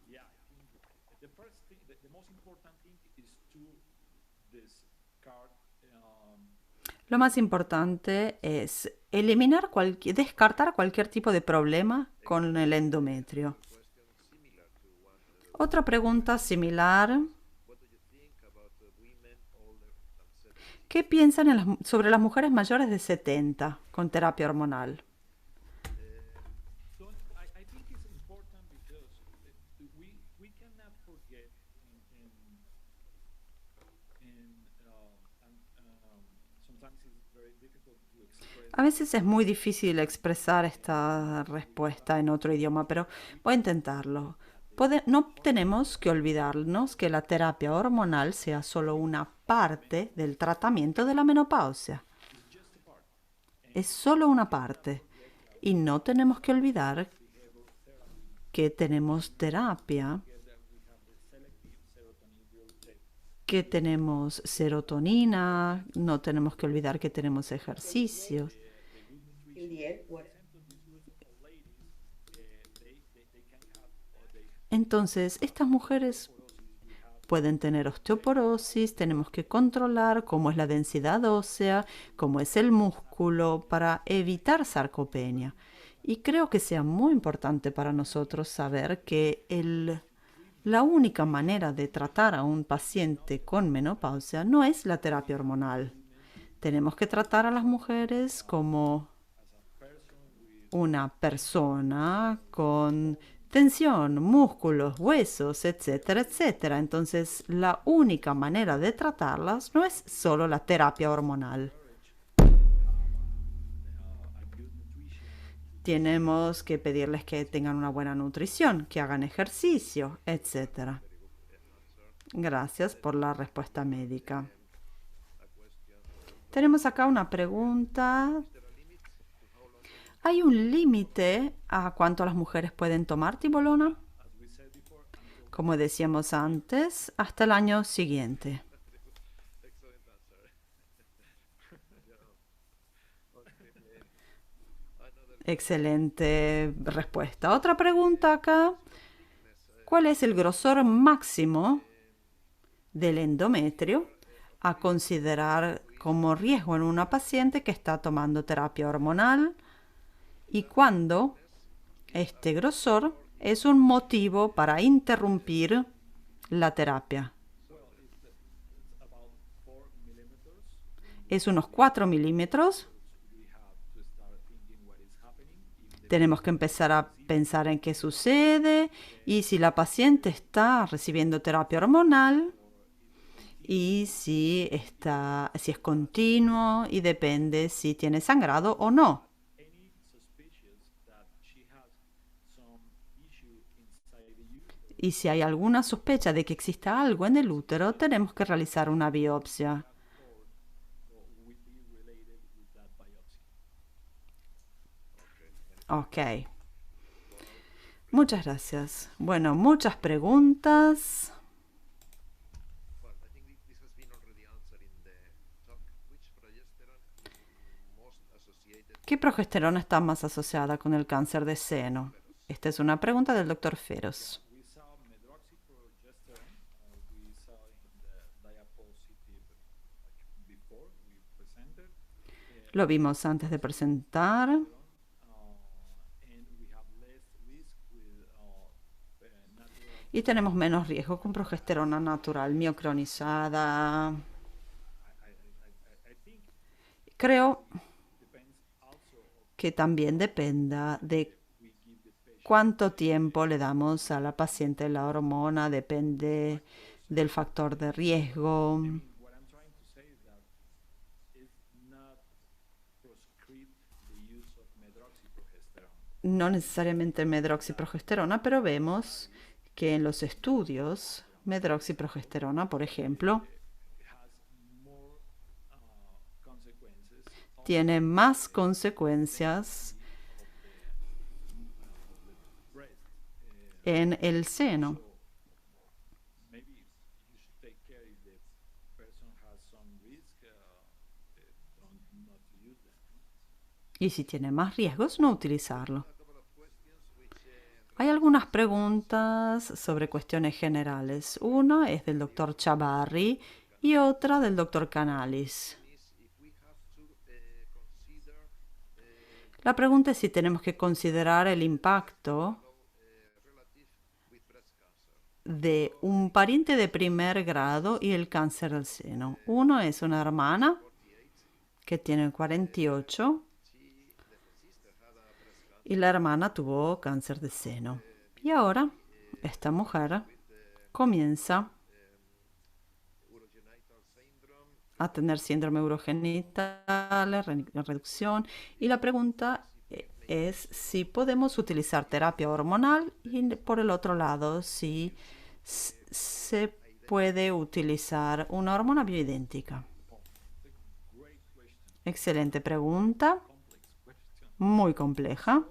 Lo más importante es descartar cualquier tipo de problema con el endometrio. Otra pregunta similar. ¿Qué piensan sobre las mujeres mayores de 70 con terapia hormonal? A veces es muy difícil expresar esta respuesta en otro idioma, pero voy a intentarlo. No tenemos que olvidarnos que la terapia hormonal sea solo una parte del tratamiento de la menopausia. Es solo una parte. Y no tenemos que olvidar que tenemos terapia, que tenemos serotonina, no tenemos que olvidar que tenemos ejercicios. Entonces, estas mujeres pueden tener osteoporosis, tenemos que controlar cómo es la densidad ósea, cómo es el músculo para evitar sarcopenia. Y creo que sea muy importante para nosotros saber que la única manera de tratar a un paciente con menopausia no es la terapia hormonal. Tenemos que tratar a las mujeres como una persona con tensión, músculos, huesos, etcétera, etcétera. Entonces, la única manera de tratarlas no es solo la terapia hormonal. Tenemos que pedirles que tengan una buena nutrición, que hagan ejercicio, etcétera. Gracias por la respuesta médica. Tenemos acá una pregunta. ¿Hay un límite a cuánto las mujeres pueden tomar tibolona? Como decíamos antes, hasta el año siguiente. Excelente respuesta. Otra pregunta acá. ¿Cuál es el grosor máximo del endometrio a considerar como riesgo en una paciente que está tomando terapia hormonal? ¿Y cuándo este grosor es un motivo para interrumpir la terapia? Es unos 4 milímetros. Tenemos que empezar a pensar en qué sucede y si la paciente está recibiendo terapia hormonal y si es continuo y depende si tiene sangrado o no. Y si hay alguna sospecha de que exista algo en el útero, tenemos que realizar una biopsia. Ok. Muchas gracias. Bueno, muchas preguntas. ¿Qué progesterona está más asociada con el cáncer de seno? Esta es una pregunta del doctor Feros. Lo vimos antes de presentar. Y tenemos menos riesgo con progesterona natural miocronizada. Creo que también dependa de cuánto tiempo le damos a la paciente la hormona, depende del factor de riesgo. No necesariamente medroxiprogesterona, pero vemos que en los estudios, medroxiprogesterona, por ejemplo, tiene más consecuencias en el seno. Y si tiene más riesgos, no utilizarlo. Hay algunas preguntas sobre cuestiones generales. Una es del doctor Chavarri y otra del doctor Canalis. La pregunta es si tenemos que considerar el impacto de un pariente de primer grado y el cáncer del seno. Uno es una hermana que tiene 48 y la hermana tuvo cáncer de seno. Y ahora esta mujer comienza a tener síndrome urogenital, reducción, y la pregunta es si podemos utilizar terapia hormonal y por el otro lado si se puede utilizar una hormona bioidéntica. Excelente pregunta, muy compleja.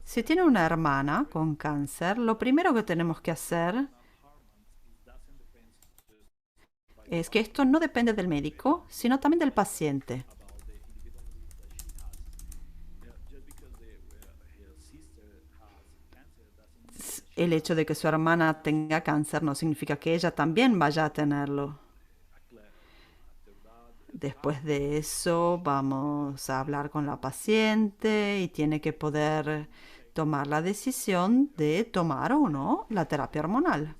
Si tiene una hermana con cáncer, lo primero que tenemos que hacer es que esto no depende del médico, sino también del paciente. el hecho de que su hermana tenga cáncer no significa que ella también vaya a tenerlo. Después de eso vamos a hablar con la paciente y tiene que poder tomar la decisión de tomar o no la terapia hormonal.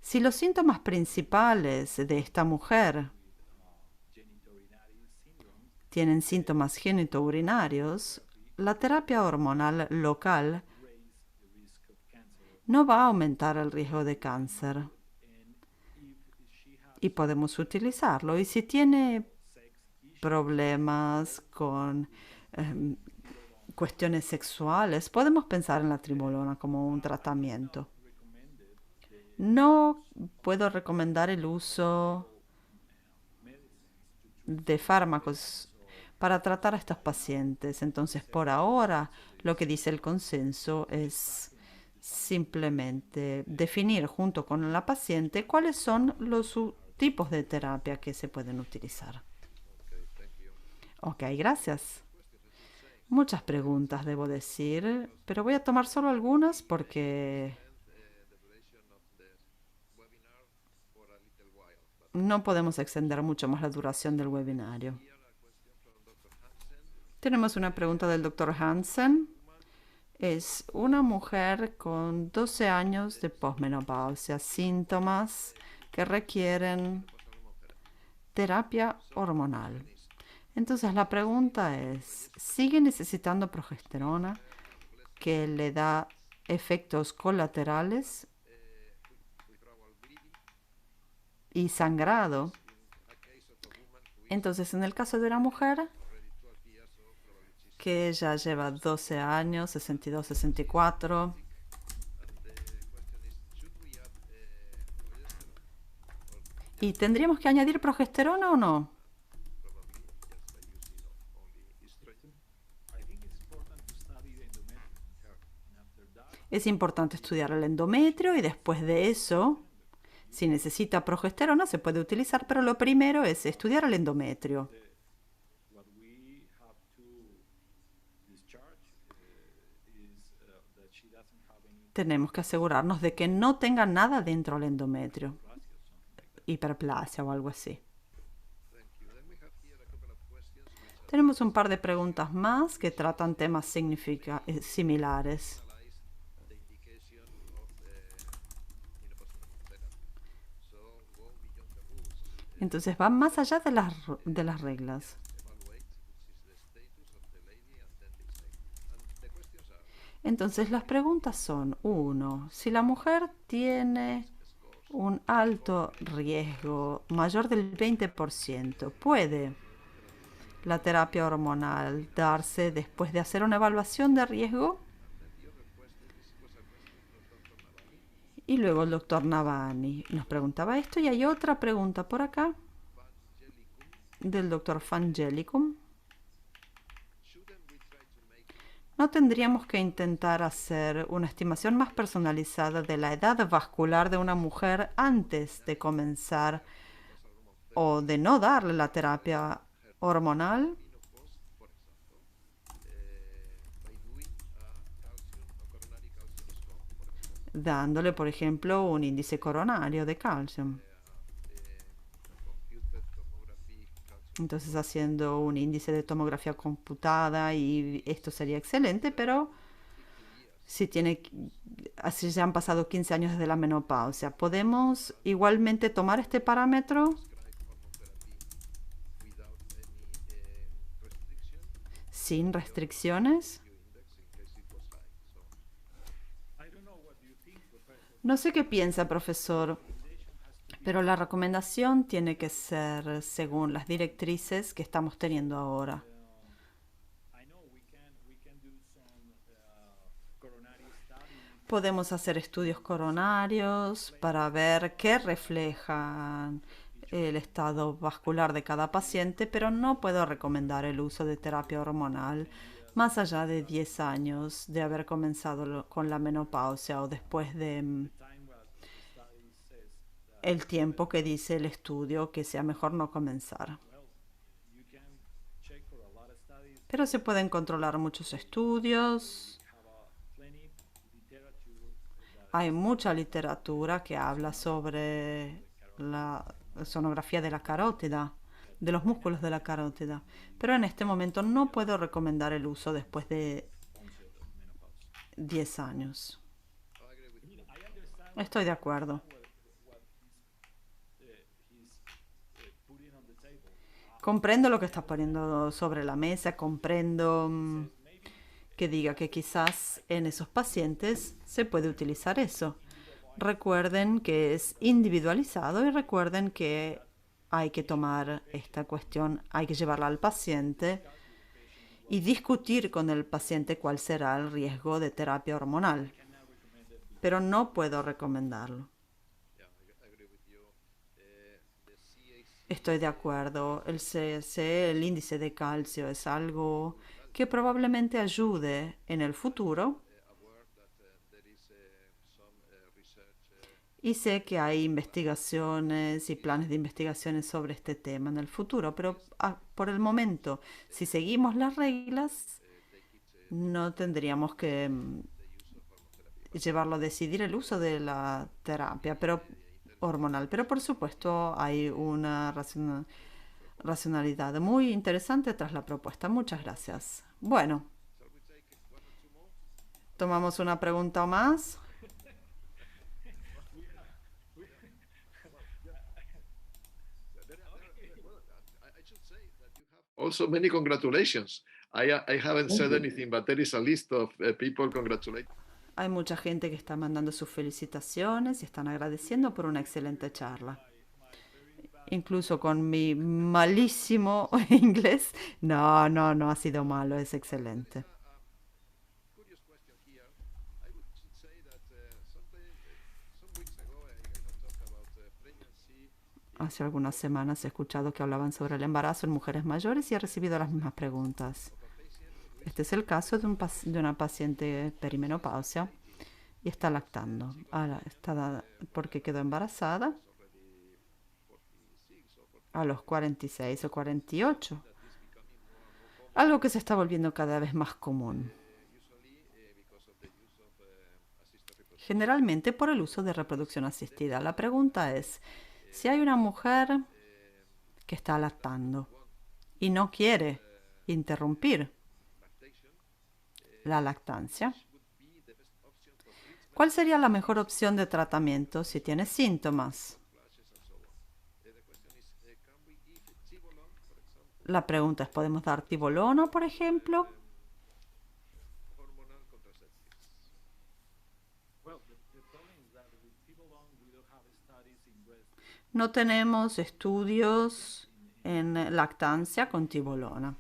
Si los síntomas principales de esta mujer tienen síntomas genitourinarios, la terapia hormonal local no va a aumentar el riesgo de cáncer y podemos utilizarlo. Y si tiene problemas con cuestiones sexuales, podemos pensar en la tribolona como un tratamiento. No puedo recomendar el uso de fármacos para tratar a estos pacientes. Entonces, por ahora, lo que dice el consenso es simplemente definir junto con la paciente cuáles son los tipos de terapia que se pueden utilizar. Ok, gracias. Muchas preguntas, debo decir, pero voy a tomar solo algunas porque no podemos extender mucho más la duración del webinario. Tenemos una pregunta del Dr. Hansen. Es una mujer con 12 años de posmenopausia, síntomas que requieren terapia hormonal. Entonces la pregunta es, ¿sigue necesitando progesterona que le da efectos colaterales y sangrado? Entonces, en el caso de una mujer que ya lleva 12 años, 62, 64, ¿y tendríamos que añadir progesterona o no? Es importante estudiar el endometrio y después de eso, si necesita progesterona, se puede utilizar, pero lo primero es estudiar el endometrio. Tenemos que asegurarnos de que no tenga nada dentro del endometrio, hiperplasia o algo así. Tenemos un par de preguntas más que tratan temas similares. Entonces van más allá de las reglas. Entonces las preguntas son, 1, si la mujer tiene un alto riesgo mayor del 20%, ¿puede la terapia hormonal darse después de hacer una evaluación de riesgo? Y luego el doctor Navani nos preguntaba esto y hay otra pregunta por acá del doctor Fangelicum. ¿No tendríamos que intentar hacer una estimación más personalizada de la edad vascular de una mujer antes de comenzar o de no darle la terapia hormonal? Dándole, por ejemplo, un índice coronario de calcio. Entonces haciendo un índice de tomografía computada y esto sería excelente, pero si así ya han pasado 15 años desde la menopausia, ¿podemos igualmente tomar este parámetro sin restricciones? No sé qué piensa, profesor, pero la recomendación tiene que ser según las directrices que estamos teniendo ahora. Podemos hacer estudios coronarios para ver qué reflejan el estado vascular de cada paciente, pero no puedo recomendar el uso de terapia hormonal más allá de 10 años de haber comenzado con la menopausia o después de el tiempo que dice el estudio que sea mejor no comenzar. Pero se pueden controlar muchos estudios Hay mucha literatura que habla sobre la sonografía de la carótida, de los músculos de la carótida, pero en este momento no puedo recomendar el uso después de 10 años. Estoy de acuerdo. Comprendo lo que estás poniendo sobre la mesa, comprendo que diga que quizás en esos pacientes se puede utilizar eso. Recuerden que es individualizado y recuerden que hay que tomar esta cuestión, hay que llevarla al paciente y discutir con el paciente cuál será el riesgo de terapia hormonal. Pero no puedo recomendarlo. Estoy de acuerdo. El CAC, el índice de calcio, es algo que probablemente ayude en el futuro. Y sé que hay investigaciones y planes de investigaciones sobre este tema en el futuro, pero por el momento, si seguimos las reglas, no tendríamos que llevarlo a decidir el uso de la terapia hormonal. Pero por supuesto hay una racionalidad muy interesante tras la propuesta. Muchas gracias. Bueno, tomamos una pregunta más. Also, many congratulations. I haven't said anything, but there is a list of people congratulating. Hay mucha gente que está mandando sus felicitaciones y están agradeciendo por una excelente charla. Incluso con mi malísimo inglés. No ha sido malo, es excelente. Hace algunas semanas he escuchado que hablaban sobre el embarazo en mujeres mayores y he recibido las mismas preguntas. Este es el caso de una paciente perimenopausia y está lactando. Ahora está porque quedó embarazada a los 46 o 48. Algo que se está volviendo cada vez más común. Generalmente por el uso de reproducción asistida. La pregunta es, si hay una mujer que está lactando y no quiere interrumpir la lactancia, ¿cuál sería la mejor opción de tratamiento si tiene síntomas? La pregunta es, ¿podemos dar tibolona, por ejemplo? No tenemos estudios en lactancia con tibolona.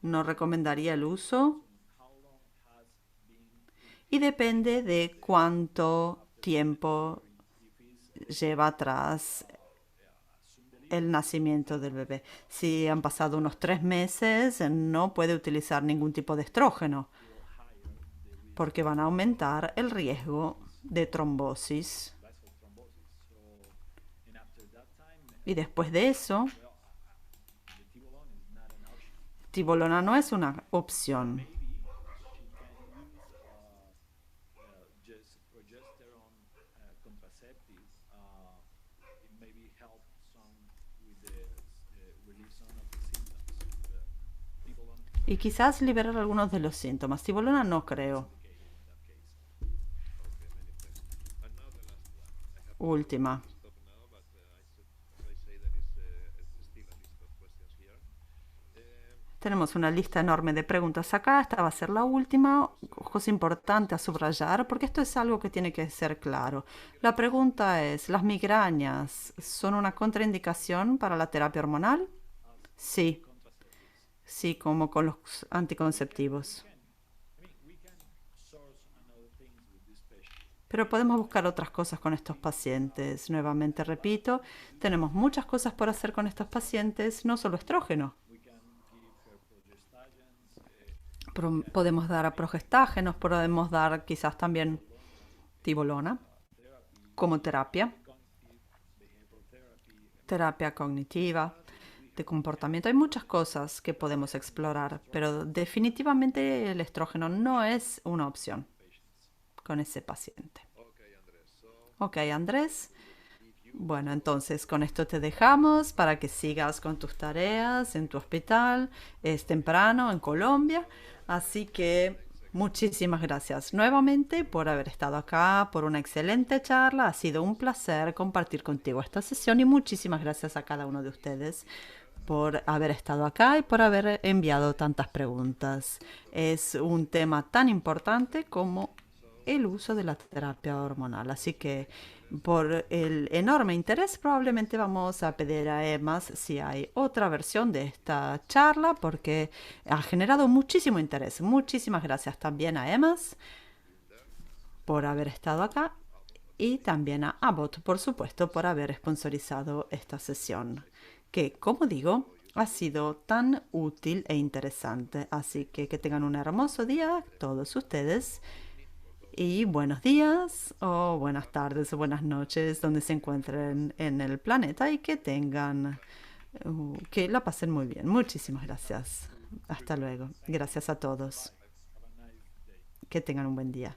No recomendaría el uso y depende de cuánto tiempo lleva atrás el nacimiento del bebé. Si han pasado unos 3 meses, no puede utilizar ningún tipo de estrógeno porque van a aumentar el riesgo de trombosis. Y después de eso, tibolona no es una opción. Y quizás liberar algunos de los síntomas. Tibolona no creo. Última. Tenemos una lista enorme de preguntas acá. Esta va a ser la última. Cosa importante a subrayar, porque esto es algo que tiene que ser claro. La pregunta es, ¿las migrañas son una contraindicación para la terapia hormonal? Sí. Sí, como con los anticonceptivos. Pero podemos buscar otras cosas con estos pacientes. Nuevamente repito, tenemos muchas cosas por hacer con estos pacientes, no solo estrógeno. Podemos dar progestágenos, podemos dar quizás también tibolona como terapia cognitiva. de comportamiento. Hay muchas cosas que podemos explorar, pero definitivamente el estrógeno no es una opción con ese paciente. Ok, Andrés. Bueno, entonces con esto te dejamos para que sigas con tus tareas en tu hospital. Es temprano en Colombia, así que muchísimas gracias nuevamente por haber estado acá, por una excelente charla. Ha sido un placer compartir contigo esta sesión y muchísimas gracias a cada uno de ustedes por haber estado acá y por haber enviado tantas preguntas. Es un tema tan importante como el uso de la terapia hormonal. Así que por el enorme interés probablemente vamos a pedir a EMAS si hay otra versión de esta charla porque ha generado muchísimo interés. Muchísimas gracias también a EMAS por haber estado acá y también a Abbott, por supuesto, por haber sponsorizado esta sesión que, como digo, ha sido tan útil e interesante. Así que tengan un hermoso día todos ustedes. Y buenos días o buenas tardes o buenas noches donde se encuentren en el planeta y que tengan, que la pasen muy bien. Muchísimas gracias. Hasta luego. Gracias a todos. Que tengan un buen día.